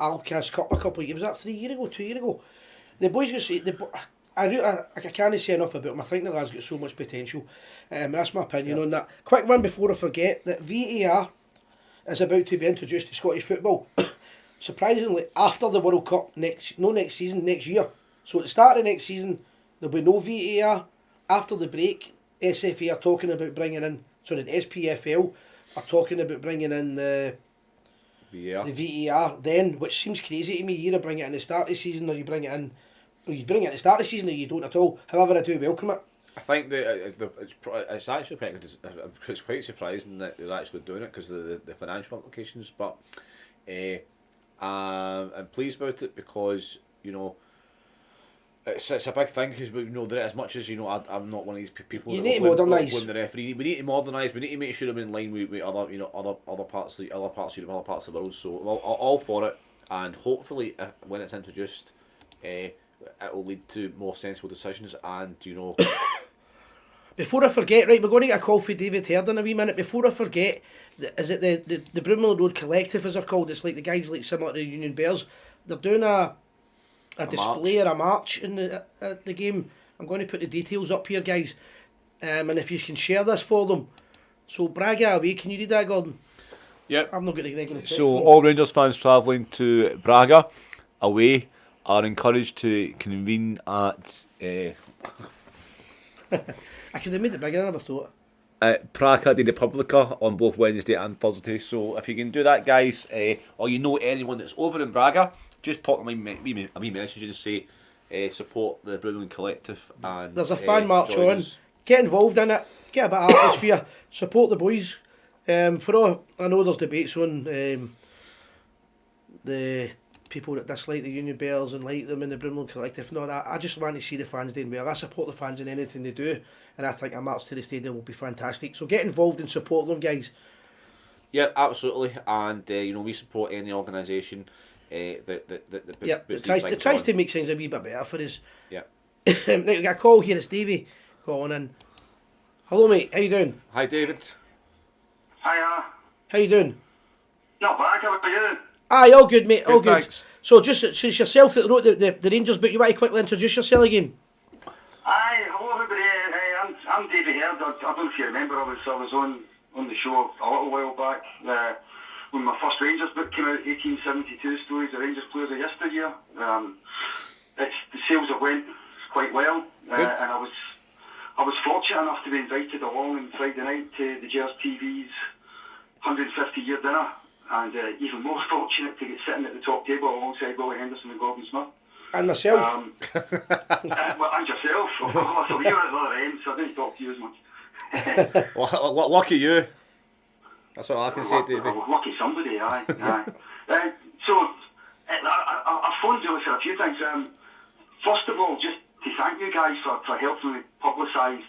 Alcas Cup a couple of years. Was that 2 years ago? The boys got I can't say enough about him. I think the lad's got so much potential. That's my opinion on that. Quick one before I forget, that VAR is about to be introduced to Scottish football. Surprisingly, after the World Cup next season, next year. So at the start of next season, there'll be no VAR. After the break, SFA are talking about bringing in, the SPFL are talking about bringing in the VAR then, which seems crazy to me. You either bring it in the start of the season, or you bring it in, or you bring it at the start of the season, or you don't at all. However, I do welcome it. I think that it's actually it's quite surprising that they're actually doing it because of the financial implications. But I'm pleased about it because it's a big thing because there, as much as I'm not one of these people. You need to modernise. The referee, we need to modernise. We need to make sure we're in line with other parts of Europe, other parts of the world. So all for it, and hopefully when it's introduced, it will lead to more sensible decisions and Before I forget, right, we're going to get a call for David Herd in a wee minute. Before I forget, is it the Broomlow Road Collective, as they're called? It's like the guys like similar to Union Bears. They're doing a display or a march in the game. I'm going to put the details up here, guys. And if you can share this for them. So Braga away, can you read that, Gordon? Yep. I'm not going to regular text. So all Rangers fans travelling to Braga away are encouraged to convene at I could have made it bigger, I never thought. At Praca di Repubblica on both Wednesday and Thursday. So if you can do that, guys, or anyone that's over in Braga, just pop them a wee message and say support the Broomlow Collective. And there's a fan march on. Get involved in it. Get a bit of atmosphere. Support the boys. For all I know, there's debates on the people that dislike the Union Bears and like them in the Broomlow Collective. No, I just want to see the fans doing well. I support the fans in anything they do, and I think a march to the stadium will be fantastic. So get involved and support them, guys. Yeah, absolutely, and we support any organisation that tries to make things a wee bit better for us. Yeah. Right, we got a call here. It's Davey calling in. Hello, mate. How you doing? Hi, David. Hiya. How you doing? Not bad. How are you? Aye, all good, mate. All good. Thanks. So just since yourself that wrote the Rangers book, you want to quickly introduce yourself again? Aye, hello everybody. I'm David Herd. I don't know if you remember. I was on the show a little while back when my first Rangers book came out, 1872 Stories of Rangers Players of Yesteryear. The sales have went quite well, and I was fortunate enough to be invited along on Friday night to the Gers TV's 150 year dinner. And even more fortunate to get sitting at the top table alongside Willie Henderson and Gordon Smith. And myself. And yourself. So you're at the other end, so I didn't talk to you as much. Lucky you. That's all I can say, David. Lucky somebody, aye. So, I've phoned you for a few things. First of all, just to thank you guys for helping me publicise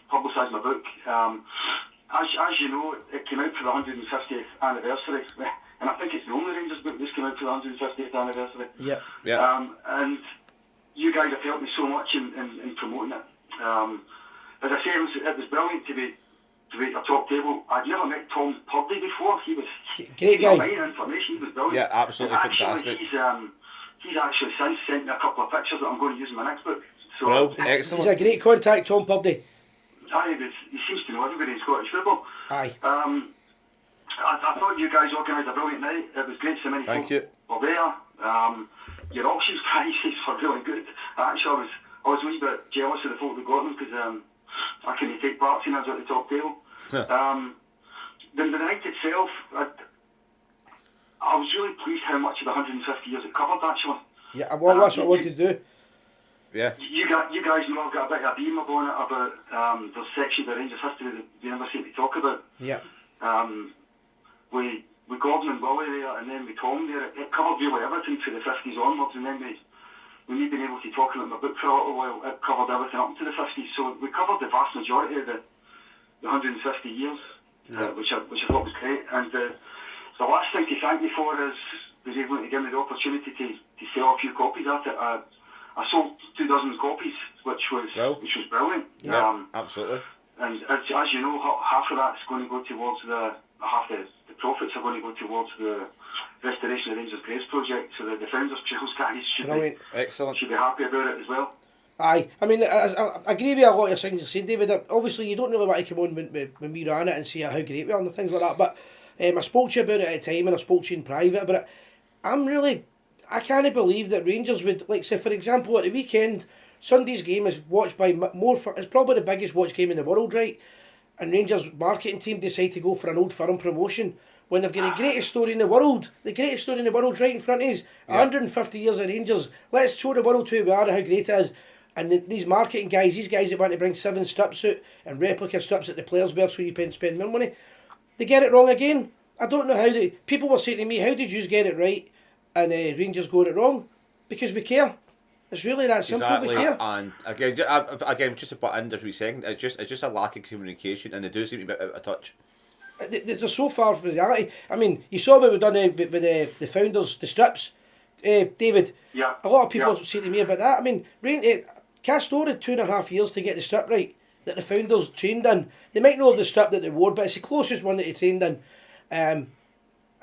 my book. As you know, it came out for the 150th anniversary. And I think it's the only Rangers book that's come out for the 150th anniversary. Yeah. And you guys have helped me so much in promoting it. As I say, it was brilliant to be at a top table. I'd never met Tom Purdy before. He was great guy. Information. He was brilliant. Yeah, absolutely fantastic. He's actually since sent me a couple of pictures that I'm going to use in my next book. So well, excellent. He's a great contact, Tom Purdy. Aye, he seems to know everybody in Scottish football. Aye. I thought you guys organised a brilliant night. It was great, so many people were there. Your auctions prices were really good. Actually, I was a wee bit jealous of the folk that got them because I couldn't take part in. I was at the top table. the night itself, I was really pleased how much of the 150 years it covered, actually. Yeah, well, that's what I wanted to do. Yeah. You guys know I've got a bit of a beam on it about the section of the Rangers history that we never seem to talk about. Yeah. With Gordon and Willie there, and then with Tom there, it covered really everything for the 50s onwards, and then we been able to talk about my book for a little while. It covered everything up to the 50s, so we covered the vast majority of the 150 years, which I thought was great. And the last thing to thank me for is was able to give me the opportunity to sell a few copies at it. I sold 24 copies, which was brilliant. Yeah, absolutely. And as you know, half of that's going to go towards half the profits are going to go towards the restoration of the Rangers Graves project. So the Founders Trails guys should be happy about it as well. Aye, I mean, I agree with a lot of your things you say, David. Obviously, you don't really want to come on when we ran it and see how great we are and things like that. But I spoke to you about it at the time, and I spoke to you in private. But I can't believe that Rangers would, like, say, for example, at the weekend, Sunday's game is watched by it's probably the biggest watched game in the world, right? And Rangers' marketing team decide to go for an Old Firm promotion when they've got the greatest story in the world. The greatest story in the world right in front of us. Yeah. 150 years of Rangers. Let's show the world who we are and how great it is. And these marketing guys, these guys that want to bring 7 strips out and replica strips at the players' wear so you can spend more money, they get it wrong again. I don't know how people were saying to me, how did you get it right and Rangers got it wrong? Because we care. It's really that simple. Exactly. We care. And again, just to put in what you're saying, it's just a lack of communication, and they do seem to be out of touch. They're so far from reality. I mean, you saw what we've done with the founders, the strips, David. Yeah. A lot of people say to me about that. I mean, Castore had 2.5 years to get the strip right that the founders trained in. They might know of the strip that they wore, but it's the closest one that they trained in, and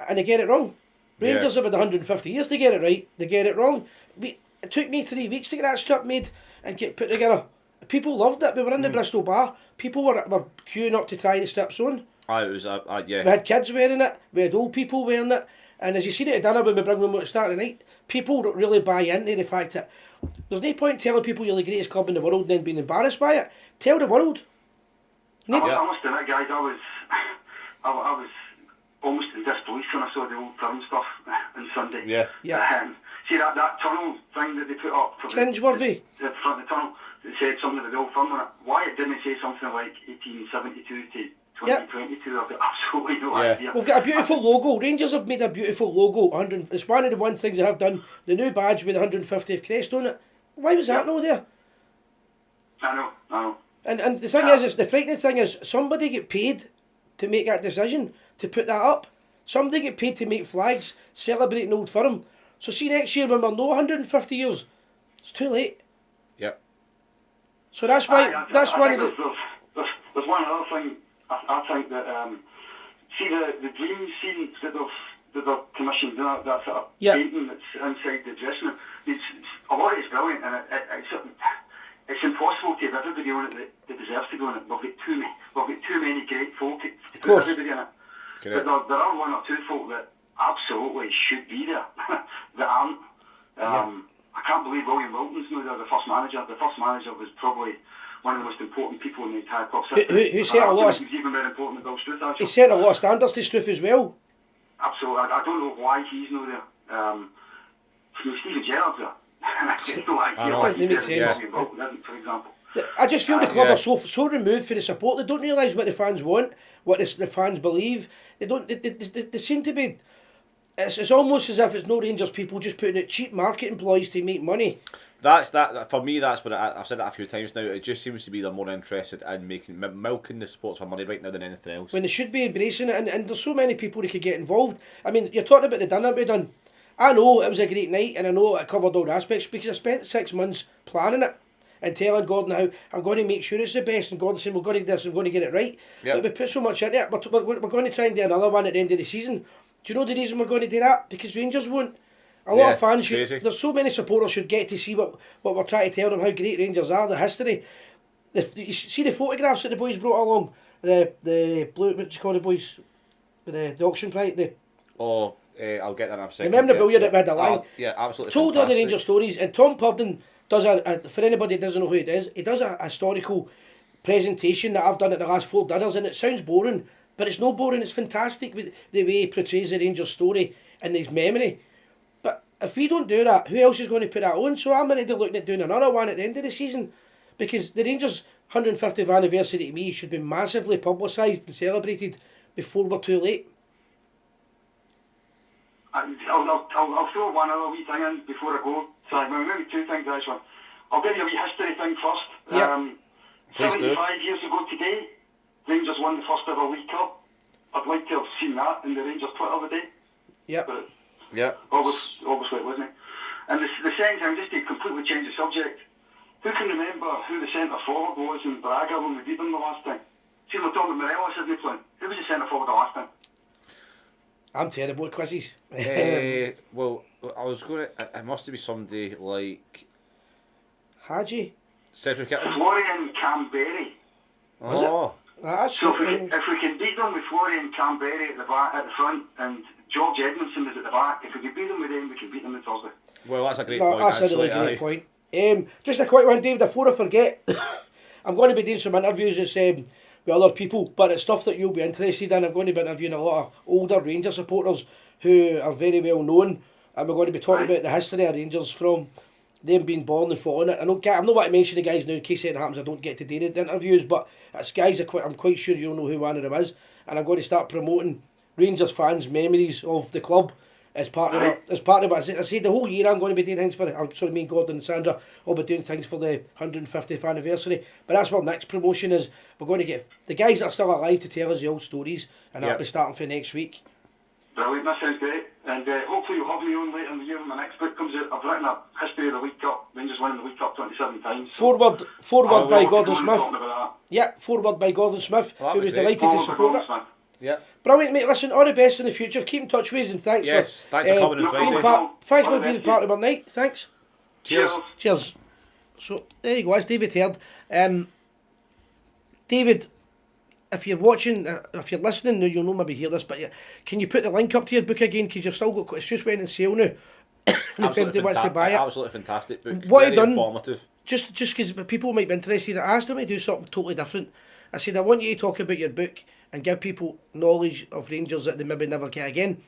they get it wrong. Rangers have had 150 years to get it right. They get it wrong. It took me 3 weeks to get that strip made and get put together. People loved it. We were in the Bristol bar. People were queuing up to try the strips on. It was yeah. We had kids wearing it. We had old people wearing it. And as you see it at dinner when we bring them out at the start of the night, people don't really buy into the fact that there's no point telling people you're the greatest club in the world and then being embarrassed by it. Tell the world. I must admit, guys, I was almost in disbelief when I saw the Old Firm stuff on Sunday. Yeah. See that tunnel thing that they put up for cringeworthy. The front of the tunnel that said something about the Old Firm on it. Why it didn't say something like 1872 to 2022, I've got absolutely no idea. We've got a beautiful logo. Rangers have made a beautiful logo. It's one of the things they have done. The new badge with the 150th crest on it. Why was that not there? I know. And the thing is, the frightening thing is, somebody get paid to make that decision, to put that up. Somebody get paid to make flags celebrating Old Firm. So see next year when we're no 150 years, it's too late. Yep. So that's why there's one other thing I think that see the dream scenes that they've commissioned, that sort of painting that's inside the dressing room. A lot of it's brilliant, and it's impossible to have everybody on it that deserves to be on it. We've got too many great folk to put everybody in it. Correct. But there are one or two folk that absolutely should be there that aren't. I can't believe William Wilton's not there, the first manager. The first manager was probably one of the most important people in the entire club system. Who set a lot of... He's even more important than Bill Struth, actually. He set a lot of standards to Struth as well. Absolutely. I don't know why he's not there. Stephen Gerrard's there. And I just no idea why he's there. William Wilton isn't, for example. I just feel the club are so removed from the support. They don't realise what the fans want, what the fans believe. They seem to be... It's almost as if it's no Rangers people just putting out cheap market employees to make money. That's for me. That's what I've said that a few times now. It just seems to be they're more interested in milking the sports for money right now than anything else. When they should be embracing it, and there's so many people who could get involved. I mean, you're talking about the dinner we done. I know it was a great night, and I know it covered all the aspects because I spent 6 months planning it and telling Gordon how I'm going to make sure it's the best, and Gordon saying we're going to do this, I'm going to get it right. But we put so much into it. But we're going to try and do another one at the end of the season. Do you know the reason we're going to do that? Because Rangers won't. A lot of fans should. There's so many supporters should get to see what we're trying to tell them, how great Rangers are, the history. You see the photographs that the boys brought along, the blue, what do you call the boys, with the auction prize. I'll get that in a second. The memorabilia that we had a line. Absolutely. Told fantastic. all the Rangers stories, and Tom Purden does for anybody who doesn't know who it is, he does a historical presentation that I've done at the last 4 dinners, and it sounds boring, But it's no boring, it's fantastic with the way he portrays the Rangers story in his memory. But if we don't do that, who else is going to put that on? So I'm already looking at doing another one at the end of the season. Because the Rangers 150th anniversary to me should be massively publicised and celebrated before we're too late. I'll throw one other wee thing in before I go. Sorry, maybe two things actually. I'll give you a wee history thing first. Yep. 75 years ago today, Rangers won the first ever League Cup. I'd like to have seen that in the Rangers Twitter today. Yep. But Yeah. obviously it wasn't. And the second thing, just to completely change the subject, who can remember who the centre forward was in Braga when we beat them the last time? See, we're talking about Morelos, isn't he, playing? Who was the centre forward the last time? I'm terrible at quizzes. Well, I was going to... It must be somebody like... Hadji? Cedric Itten. Florian Camberry. Was it? Oh. That's So if we can beat them with Florian Camberry at the back, at the front, and George Edmondson is at the back, if we can beat them with them, we can beat them on Thursday. Well, that's a great point, that's actually. a really great point. Just a quick one, Dave, before I forget. I'm going to be doing some interviews with other people, but it's stuff that you'll be interested in. I'm going to be interviewing a lot of older Rangers supporters who are very well known, and we're going to be talking about the history of Rangers from them being born and following it. I'm not going to mention the guys now in case anything happens I don't get to do the interviews, but it's guys I'm quite sure you'll know who one of them is, and I'm going to start promoting Rangers fans' memories of the club as part of it. I said the whole year I'm going to be doing things for it. Me and Gordon and Sandra will be doing things for the 150th anniversary. But that's what next promotion is. We're going to get the guys that are still alive to tell us the old stories, and that'll be starting for next week. Brilliant, that sounds great. And hopefully you'll have me on later in the year when my next book comes out. I've written a history of the League Cup. Rangers winning the League Cup 27 times. Forward by Gordon Smith. Yeah, forward by Gordon Smith, who was delighted to support it. Yeah. Brilliant, mate. Listen, all the best in the future. Keep in touch with us, and thanks for coming on Friday. Thanks for being part of our night. Thanks. Cheers. So there you go. That's David Heard. David, if you're watching, if you're listening now, you'll know maybe hear this, but can you put the link up to your book again? Because you've still got, it's just went on sale now. Absolutely fantastic book. What Very informative. Just because people might be interested, I asked him to do something totally different. I said, I want you to talk about your book and give people knowledge of Rangers that they maybe never get again.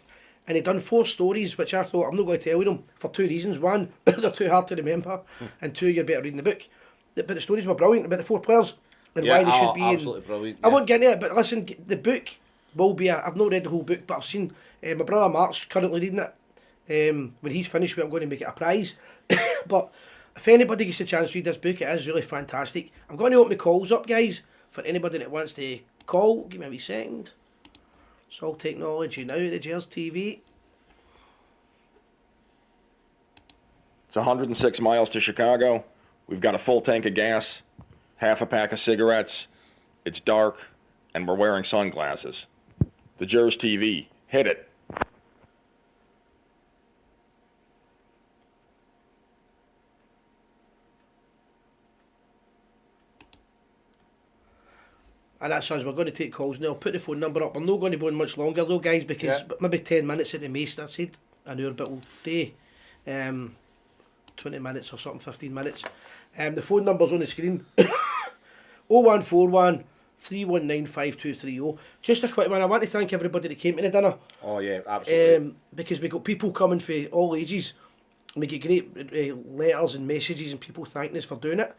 And he done 4 stories, which I thought, I'm not going to tell you them for 2 reasons. One, they're too hard to remember, and 2, you're better reading the book. But the stories were brilliant about the 4 players and why they should be. Absolutely brilliant. I won't get into it, but listen, the book will be. I've not read the whole book, but I've seen my brother Mark's currently reading it. When he's finished with it, I'm going to make it a prize. But if anybody gets a chance to read this book, it is really fantastic. I'm going to open the calls up, guys, for anybody that wants to call. Give me a wee second. It's all technology now at the Gers TV. It's 106 miles to Chicago. We've got a full tank of gas, half a pack of cigarettes. It's dark, and we're wearing sunglasses. The Gers TV. Hit it. And that's us, we're going to take calls now. I'll put the phone number up. I'm not going to go on much longer though, guys, because maybe 10 minutes at the most. I said an hour, but we'll do 20 minutes or something, 15 minutes. The phone number's on the screen. 0141 319 5230. Just a quick one. I want to thank everybody that came to the dinner. Oh yeah, absolutely. Because we got people coming for all ages. We get great letters and messages and people thanking us for doing it.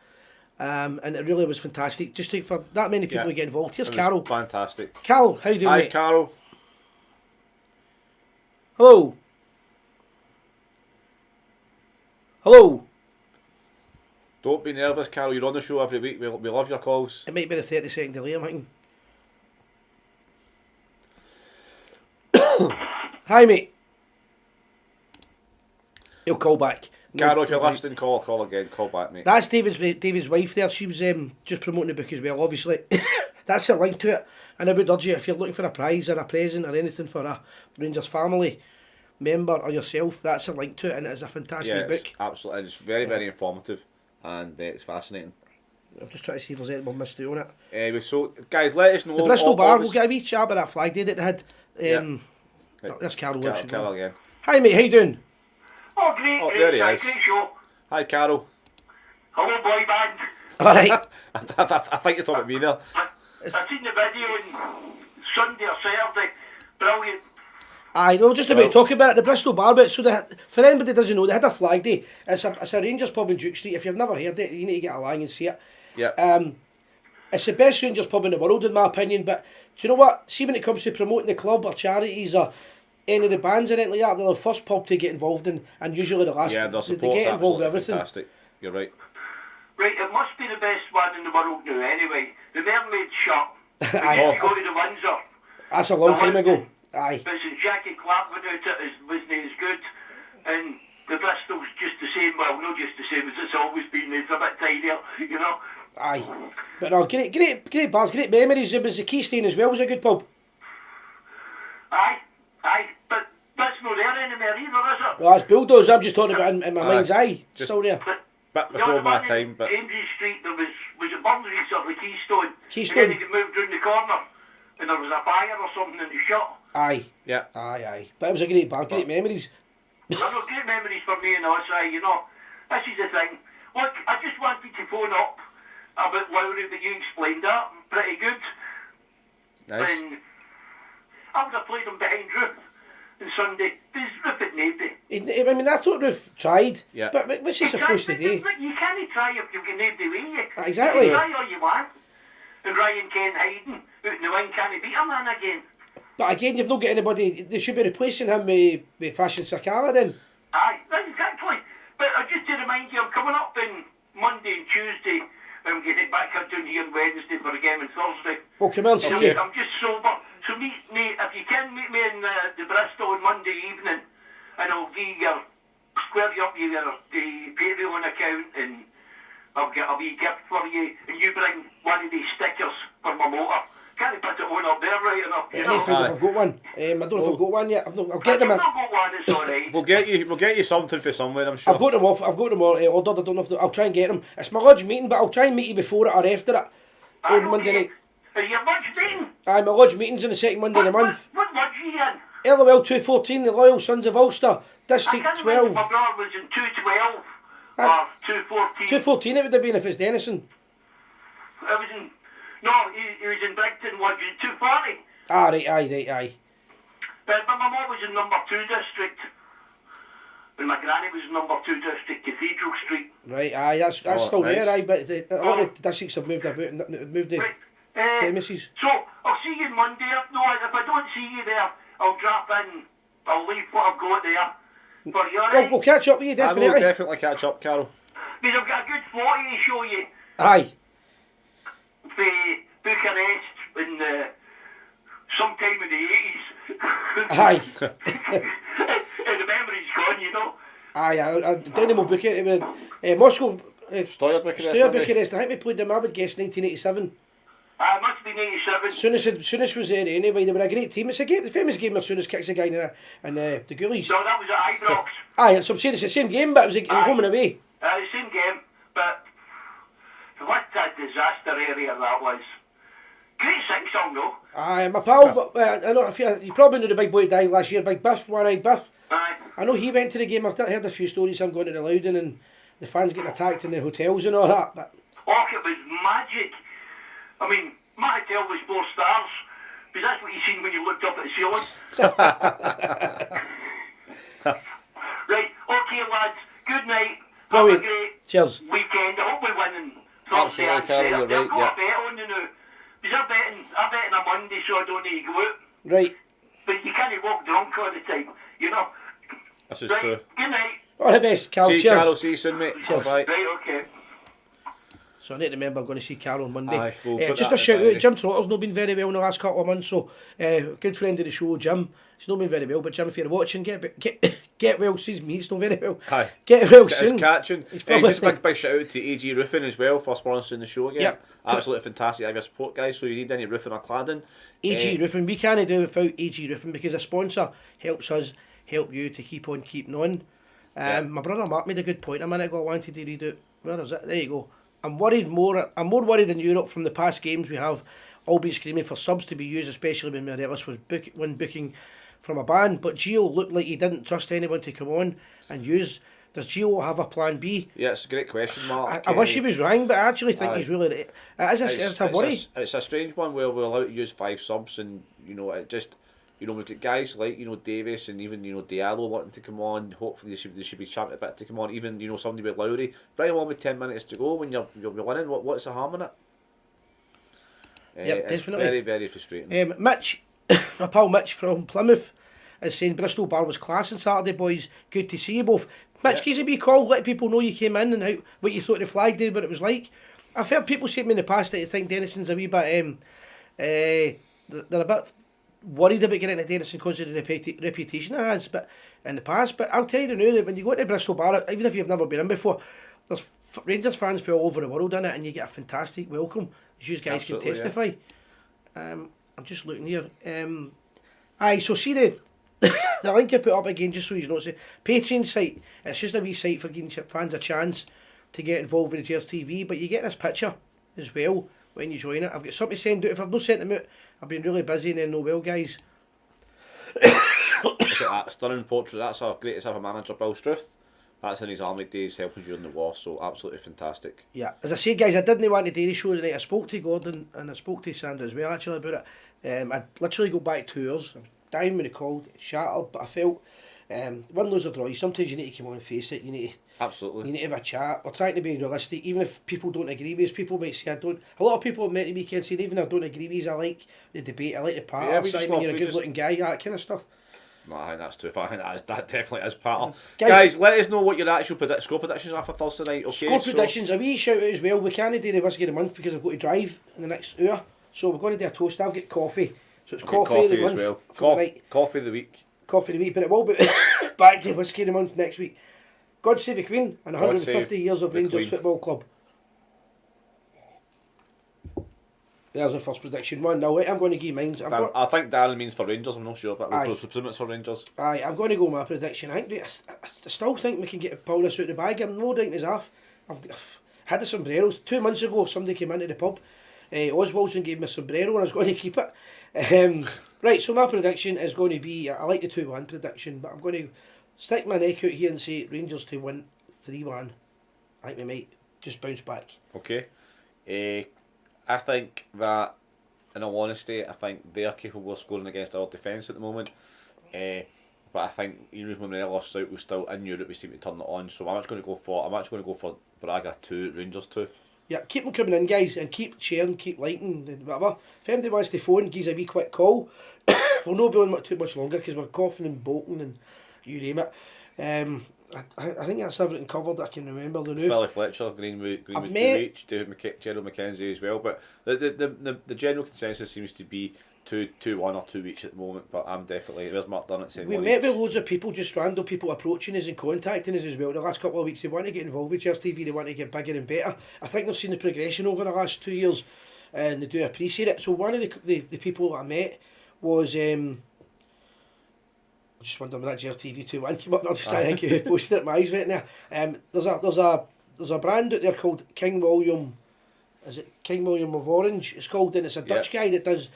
And it really was fantastic. Just for that many people to get involved. Here's Carol. Fantastic. Carol, how you doing, Hi, mate? Carol. Hello. Hello. Don't be nervous, Carol. You're on the show every week. We love your calls. It might be the 30-second delay, I'm thinking. Hi, mate. He'll call back. Carol, if you're listening, call again. Call back, mate. That's David's wife there. She was just promoting the book as well, obviously. That's a link to it. And I would urge you, if you're looking for a prize or a present or anything for a Rangers family member or yourself, that's a link to it, and it is a fantastic book. Absolutely. It's very, very informative, and it's fascinating. I'm just trying to see if there's anything we missed out on it. So, guys, let us know. The Bristol Bar, we'll get a wee chat about that flag day that they had. That's Carol. Carol again. Hi, mate, how you doing? Oh, great, there he is. Great show. Hi, Carol. Hello, boy band. Alright. I think you're talking about me there. I've seen the video and Sunday or Saturday. Brilliant. Aye, no, just about talking about it, the Bristol Bar, but so for anybody who doesn't know, they had a flag day. It's a Rangers pub in Duke Street. If you've never heard it, you need to get along and see it. Yeah. It's the best Rangers pub in the world, in my opinion. But do you know what? See, when it comes to promoting the club or charities or any of the bands or anything like that, they're the first pub to get involved in, and usually the last. Yeah, their they support's get involved absolutely with everything. fantastic. You're right. Right, it must be the best one in the world now anyway. The Mermaid Shop. Aye. You go to the Windsor. That's a long time ago. Aye. But since Jackie Clark went out, it wasn't as good. And the Bristol's just the same, well, not just the same as it's always been. It's a bit tidier, you know. Aye. But no, great bars, great memories. It was the Keystone as well, it was a good pub. Aye. But that's not there anymore either, is it? Well, that's Bulldoze, I'm just talking about in my mind's eye. Just- Still there. Bit The before other my one in time, but James's Street, there was it Burnley's or the Keystone? Keystone. And then you moved round the corner, and there was a fire or something in the shop. Aye. yeah. Aye. But it was a great bar, great memories. I know, great memories for me and us, you know. This is the thing. Look, I just wanted to phone up about Lowry, but you explained that pretty good. Nice. And I would have played him behind Ruth on Sunday. There's Ruth at nobody. I mean, I thought Ruth tried. Yeah. But what's he supposed to do? You can't try if you've got nobody with you. Exactly. You can try all you want. And Ryan Kent hiding out in the wing, can't beat a man again. But again, you've not got anybody. They should be replacing him with Fashion Sakala then. Aye, that's exactly. But just to remind you, I'm coming up on Monday and Tuesday. I'm getting back up down here on Wednesday for a game on Thursday. Oh, come on, see you. I'm just sober. So meet me, if you can meet me in the Bristol on Monday evening, and I'll square you up the Patreon account, and I'll get a wee gift for you, and you bring one of these stickers for my motor. Can't put it on up there right enough, you know. Anything if I've got one. I don't know if I've got one yet. I'll get them. I've not got one, it's alright. We'll get you something for somewhere, I'm sure. I've got them off. I've got them all ordered. I don't know if I'll try and get them. It's my lodge meeting, but I'll try and meet you before it or after it. On Monday night. Are you lodge meeting? Aye, my lodge meeting's on the second Monday of the month. What lodge are you in? LOL 214, the Loyal Sons of Ulster, I District can't remember 12. if my brother was in 212 or 214. 214 it would have been if it's Denison. I was in... No, he was in Brigton, Lodge in 240. Aye. But my mum was in number 2 district. And my granny was in number 2 district, Cathedral Street. Right, aye, that's still nice. there, aye, but a lot of the districts have moved about and moved the Right. premises. So, I'll see you on Monday. No, if I don't see you there, I'll drop in. I'll leave what I've got there. For you, alright? We'll catch up with you, I will definitely. definitely catch up, Carol. Because I've got a good photo to show you. Aye. For Bucharest in sometime in the 80s. Aye. And the memory's gone, you know. Aye, Dynamo Bucharest, Moscow, Stoya Bucharest. Stoya Bucharest, I think we played them, I would guess 1987. It must be 87. Soonest was there anyway, they were a great team. It's the famous game where Soonest kicks a guy in the goalies. No, that was at Ibrox. Aye, so I'm saying it's the same game, but it was home and away. The same game, but what a disaster area that was. Great sing-song though. Aye, my pal, but I know you probably know the big boy that died last year, Big Biff, one-eyed Biff. Aye. I know he went to the game. I've heard a few stories. I'm going to the Loudon and the fans getting attacked in the hotels and all that. But Oh, it was magic. I mean, my hotel was 4 stars, because that's what you seen when you looked up at the ceiling. Right, okay lads, good night. Brilliant. Have a great Cheers. weekend. I hope we win. Absolutely, Carol, you're right, I've got yeah. a bet on you now. Because I'm betting a Monday, so I don't need to go out. Right. But you can't walk drunk all the time, you know. This is Right, true. good night. All the best, Carl. See you, Cheers. Carol. See you soon, mate. Cheers. Bye. Right, okay. So I need to remember I'm going to see Carol on Monday. Aye, we'll put just that a shout in the out, Jim Trotter's not been very well in the last couple of months, so good friend of the show, Jim. He's not been very well, but Jim, if you're watching, get well. Sees me, he's not very well. Aye. Get well It's soon. catching. He's probably Just a big shout out to AG Roofing as well for sponsoring the show again. Yep. Absolutely fantastic. I have your support, guys. So you need any roofing or cladding. AG Roofing, we can't do without AG Roofing because a sponsor helps us help you to keep on keeping on. My brother Mark made a good point a minute ago. I wanted to read it. Where is it? There you go. I'm more worried than Europe from the past games we have all been screaming for subs to be used, especially when Morelos was booking from a ban. But Gio looked like he didn't trust anyone to come on and use. Does Gio have a plan B? Yeah, it's a great question, Mark. I wish he was wrong, but I actually think Aye. he's really right. It's a worry. It's a strange one where we're allowed to use 5 subs and you know, it just, you know, we've got guys like, you know, Davis and even, you know, Diallo wanting to come on. Hopefully they should be champed a bit to come on. Even, you know, somebody with Lowry. Bring him on with 10 minutes to go when you're winning. What's the harm in it? Yep, it's definitely. very, very frustrating. Mitch, my pal Mitch from Plymouth, is saying Bristol Bar was class on Saturday, boys. Good to see you both. Mitch, give us a wee call, let people know you came in and how, what you thought of the flag day, what it was like. I've heard people say to me in the past that they think Denison's a wee bit, they're a bit worried about getting into Denison because of the reputation it has but in the past. But I'll tell you now that when you go to Bristol Bar, even if you've never been in before, there's Rangers fans from all over the world in it, and you get a fantastic welcome, as you guys Absolutely, can testify. I'm just looking here. Aye, so see the the link I put up again, just so you know, it's a Patreon site. It's just a wee site for giving fans a chance to get involved with the Gers TV, but you get this picture as well when you join it. I've got something to send out. If I've not sent them out, I've been really busy and then no well, guys. Look at that stunning portrait. That's our greatest ever manager, Bill Struth. That's in his army days helping during the war, so absolutely fantastic. Yeah, as I say, guys, I didn't want to do the show tonight. I spoke to Gordon and I spoke to Sandra as well actually about it. I literally go back 2 hours. I was dying when he called, shattered, but I felt win, lose or draw. Sometimes you need to come on and face it. You need to, Absolutely. you need to have a chat. We're trying to be realistic, even if people don't agree with us. People might say I don't. A lot of people have met the weekend saying even if I don't agree with you, I like the debate. I like the part Yeah, of side when you're a good looking guy. That kind of stuff. No, I think that's too far. I think that definitely is part of. Guys, Let us know what your actual score predictions are for Thursday night. Okay, score predictions, a wee shout out as well. We can't do the whiskey of the month because I've got to drive in the next hour. So we're going to do a toast. I've got coffee. So it's coffee of the month. Well. For the night. Coffee of the week. Coffee of the week, but it will be back to whiskey of the month next week. God save the Queen and 150 years of Rangers Queen. Football Club. There's the first prediction. 1-0. I'm going to give mine. I think Darren means for Rangers. I'm not sure, but we'll presume it's for Rangers. Aye, I'm going to go with my prediction. I still think we can pull this out of the bag. I'm no doubting it's off. I've had the sombreros. 2 months ago, somebody came into the pub. Oswaldson gave me a sombrero and I was going to keep it. Right, so my prediction is going to be, I like the 2-1 prediction, but I'm going to stick my neck out here and say Rangers to win 3-1. I think we might just bounce back. Okay. I think that, in all honesty, I think they're capable of scoring against our defence at the moment. But I think even when we lost out, we're still in Europe. We seem to turn it on. So I'm actually going to go for Braga 2, Rangers 2. Yeah, keep them coming in, guys, and keep sharing, keep liking, and whatever. If anybody wants to phone, give us a wee quick call. We'll not be on too much longer because we're coughing and bolting and you name it. I think that's everything covered that I can remember. The new Billy Fletcher, Greenwood 2 each, Gerald McKenzie as well. But the general consensus seems to be 2-1 or 2 weeks at the moment. But I'm definitely, there's Mark Dunnett saying we met with loads of people, just random people approaching us and contacting us as well. The last couple of weeks, they want to get involved with Gers TV, they want to get bigger and better. I think they've seen the progression over the last 2 years and they do appreciate it. So one of the people that I met was I just wondered when that Gers TV 2-1 came up. I just trying to think who posted it. My eyes went there. There's a brand out there called King William. Is it King William of Orange? It's called, and it's a Dutch guy that does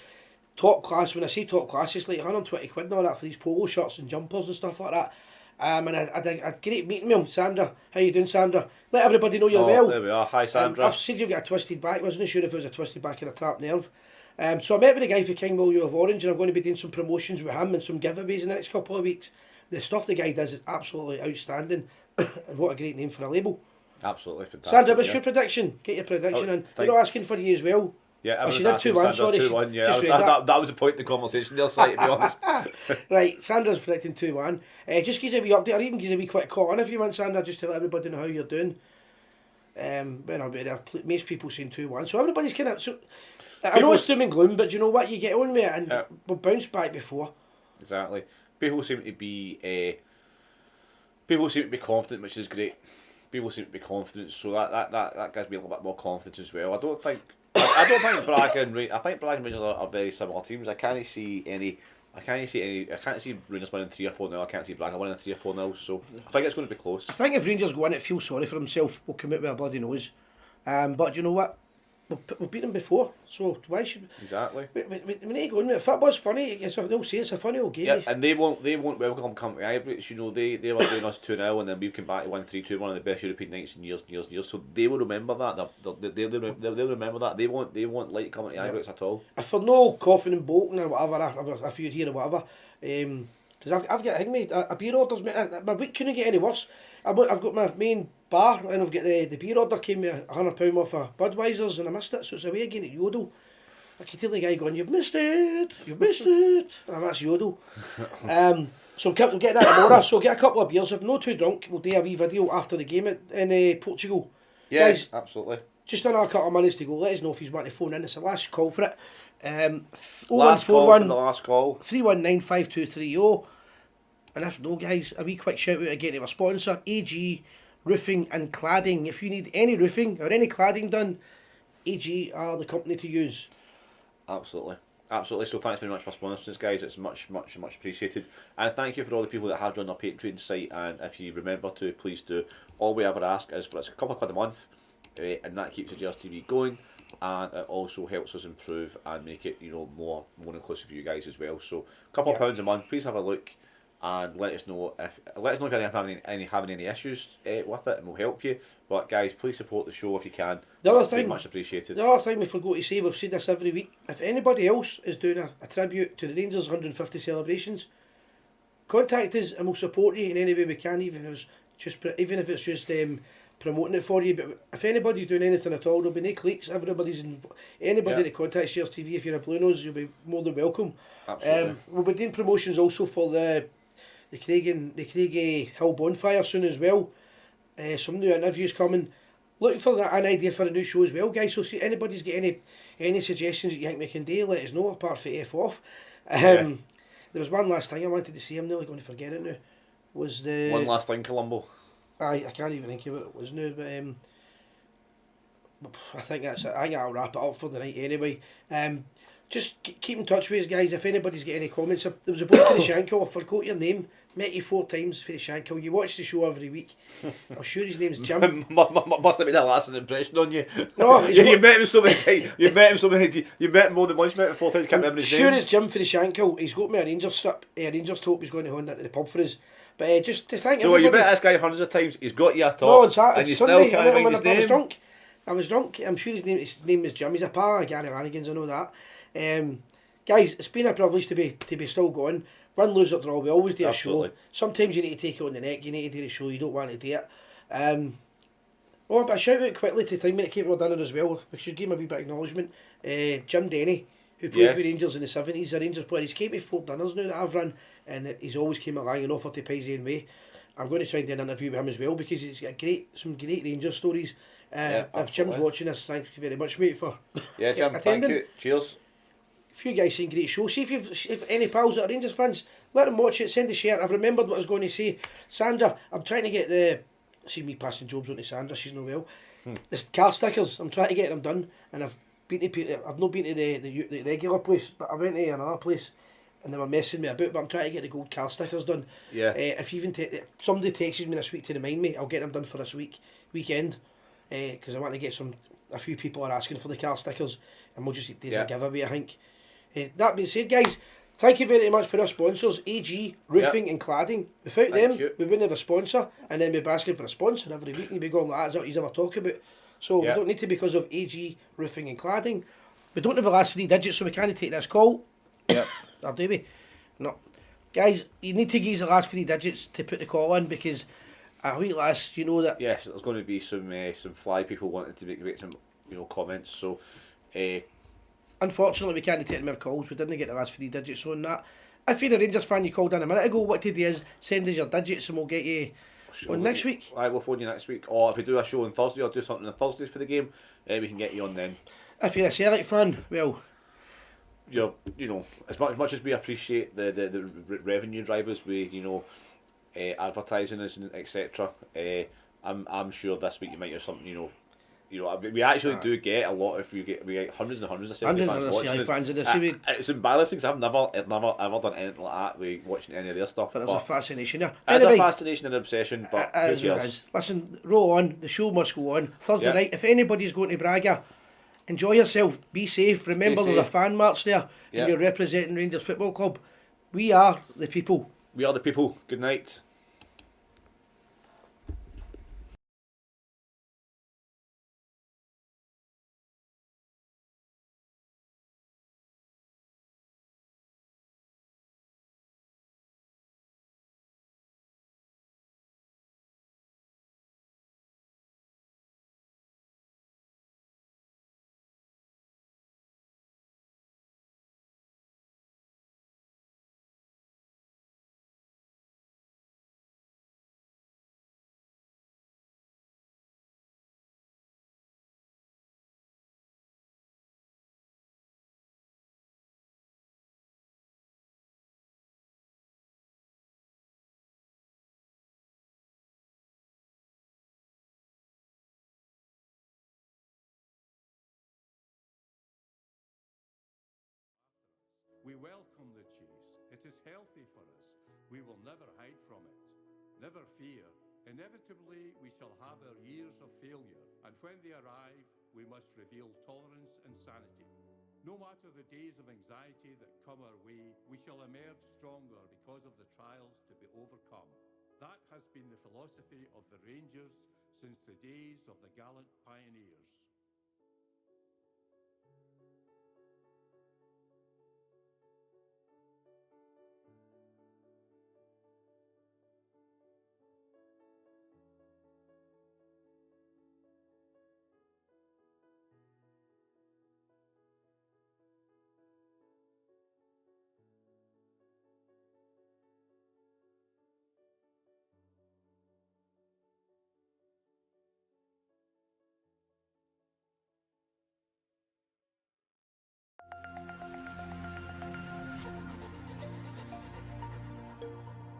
top class. When I say top class, it's like 120 quid and all that for these polo shirts and jumpers and stuff like that. And I had a great meeting with him. Sandra, how you doing, Sandra? Let everybody know you're well. There we are. Hi, Sandra. I've said you've got a twisted back. I wasn't sure if it was a twisted back or a trapped nerve. So I met with the guy for King William of Orange, and I'm going to be doing some promotions with him and some giveaways in the next couple of weeks. The stuff the guy does is absolutely outstanding, and what a great name for a label. Absolutely fantastic. Sandra, what's your prediction? Get your prediction in. They're not asking for you as well. Yeah, she did 2-1, sorry. 2-1, yeah. Just That was the point of the conversation there, to be honest. Right, Sandra's predicting 2-1. Just give us a wee update, or even give us a wee quick call on if you want, Sandra, just to let everybody know how you're doing. When I'll be there, most people saying 2-1, so everybody's kind of... So, I know it's doom and gloom, but you know what? You get on with it, and we'll bounce back before. Exactly. People seem to be confident, which is great. People seem to be confident, so that gives me a little bit more confidence as well. I don't think Braga and Rangers are very similar teams. I can't see Rangers winning 3 or 4-0. I can't see Braga winning 3 or 4-0. So I think it's going to be close. I think if Rangers go in, it feels sorry for himself. Will come out with a bloody nose. But you know what? we've beaten them before, so why should Exactly. we need to go in with it? Football's funny. They'll say it's a funny old game. Yeah, and they won't welcome come to Ibrox. You know, they were doing us 2-0, and then we've come back to 1-3-2, one of the best European nights in years and years and years. So they will remember that. They'll remember that. They won't like coming to Ibrox at all. If for no coughing and bolting or whatever, if you're here or whatever, because I've got a beer orders, mate. My week couldn't get any worse. I've got my main bar, and I've got the beer order came with £100 off of Budweiser's, and I missed it, so it's away again at Yodel. I could tell the guy going, "You've missed it, and that's Yodel. So I'm getting that tomorrow, so get a couple of beers. If I'm not too drunk, we'll do a wee video after the game in Portugal. Yeah, guys, absolutely. just another couple of minutes to go. Let us know if you want to phone in. It's the last call for it. Last call for the last call. 319-5230. And if no, guys, a wee quick shout out again to our sponsor, AG Roofing and Cladding. If you need any roofing or any cladding done, AG are the company to use. Absolutely. Absolutely. So thanks very much for sponsoring us, guys. It's much appreciated. And thank you for all the people that have joined our Patreon site. And if you remember to, please do. All we ever ask is for it's a couple of quid a month, and that keeps the Gers TV going. And it also helps us improve and make it, more inclusive for you guys as well. So a couple of pounds a month. Please have a look. And let us know if you're having any issues with it, and we'll help you. But guys, please support the show if you can. The other thing, much appreciated. The other thing we forgot to say, we've said this every week. If anybody else is doing a tribute to the Rangers 150 celebrations, contact us and we'll support you in any way we can, even if it's just promoting it for you. But if anybody's doing anything at all, there'll be no cliques. Anybody that contacts Gers TV, if you're a Blue Nose, you'll be more than welcome. Absolutely. We'll be doing promotions also for the Craig Hill Bonfire soon as well. Some new interviews coming. Looking for an idea for a new show as well, guys. So see anybody's got any suggestions that you think we can do, let us know, apart from F off. There was one last thing I wanted to say, I'm nearly going to forget it now. Was the one last thing, Colombo? I can't even think of what it was now, but I think that's it. I think I'll wrap it up for the night anyway. Just keep in touch with us, guys. If anybody's got any comments, there was a boy for the Shankill, I forgot your name. Met you 4 times for the Shankill. You watch the show every week. I'm sure his name's Jim. Must have made a lasting impression on you. No, you met him so many times. You met him more than once. You met him 4 times. Can't remember his name. Sure, it's Jim for the Shankill. He's got me a Rangers strip, a Rangers top. He's going to hand into the pub for us. But just thank everybody. So you met this guy hundreds of times. He's got you a top. No, on Saturday, and you Sunday, still can't find his name. I was drunk. I'm sure his name is Jim. He's a pal of Gary Lanigan's. I know that. Guys, it's been a privilege to be still going. Win, lose or draw, we always do a show. Sometimes you need to take it on the neck, you need to do the show, you don't want to do it. But a shout out quickly to Time to keep our dinner as well. We should give him a wee bit of acknowledgement. Jim Denny, who played with Rangers in the 70s, a Rangers player. He's came to 4 dinners now that I've run, and he's always came along and offered to pay his own way. I'm going to try and do an interview with him as well, because he's got some great Rangers stories. If Jim's watching this, thank you very much, mate, for Jim, attending. thank you. Cheers. If you guys seen great show, see if any pals that are Rangers fans, let them watch it, send a share. I've remembered what I was going to say. Sandra, I'm trying to get see me passing jobs on to Sandra, she's not well. The car stickers, I'm trying to get them done, and I've not been to the regular place, but I went to another place and they were messing me about, but I'm trying to get the gold car stickers done. Yeah. If you even somebody texts me this week to remind me, I'll get them done for this weekend, because I want to get a few people are asking for the car stickers, and we'll just do a giveaway, I think. That being said, guys, thank you very much for our sponsors, AG Roofing and Cladding. Without them, we wouldn't have a sponsor, and then we'd be asking for a sponsor every week, and we'd be going, that's what you ever talk about. So we don't need to, because of AG Roofing and Cladding. We don't have the last 3 digits, so we can't take this call. Yeah. Or do we? No. Guys, you need to use the last 3 digits to put the call in, because a week last, you know that... Yes, there's going to be some fly people wanting to make some comments, so... Unfortunately, we can't take more calls. We didn't get the last 3 digits on that. If you're a Rangers fan, you called in a minute ago, what to do is send us your digits and we'll get you on next week. We'll phone you next week. Or if we do a show on Thursday or do something on Thursdays for the game, we can get you on then. If you're a Celtic fan, well... as much as we appreciate the revenue drivers with, advertising and etc. I'm sure this week you might have something, we actually do get a lot. If we get hundreds and hundreds of Celtic fans watching. It's embarrassing because I've never ever done anything like that with watching any of their stuff. But there's a fascination there. It's a fascination and obsession. But who cares? Listen, roll on. The show must go on. Thursday night. If anybody's going to Braga, Enjoy yourself. Be safe. Remember, Stay there's a safe. fan march there, Yeah. and you're representing Rangers Football Club. We are the people. We are the people. Good night. We welcome the chase. It is healthy for us. We will never hide from it. Never fear. Inevitably, we shall have our years of failure, and when they arrive, we must reveal tolerance and sanity. No matter the days of anxiety that come our way, we shall emerge stronger because of the trials to be overcome. That has been the philosophy of the Rangers since the days of the gallant pioneers.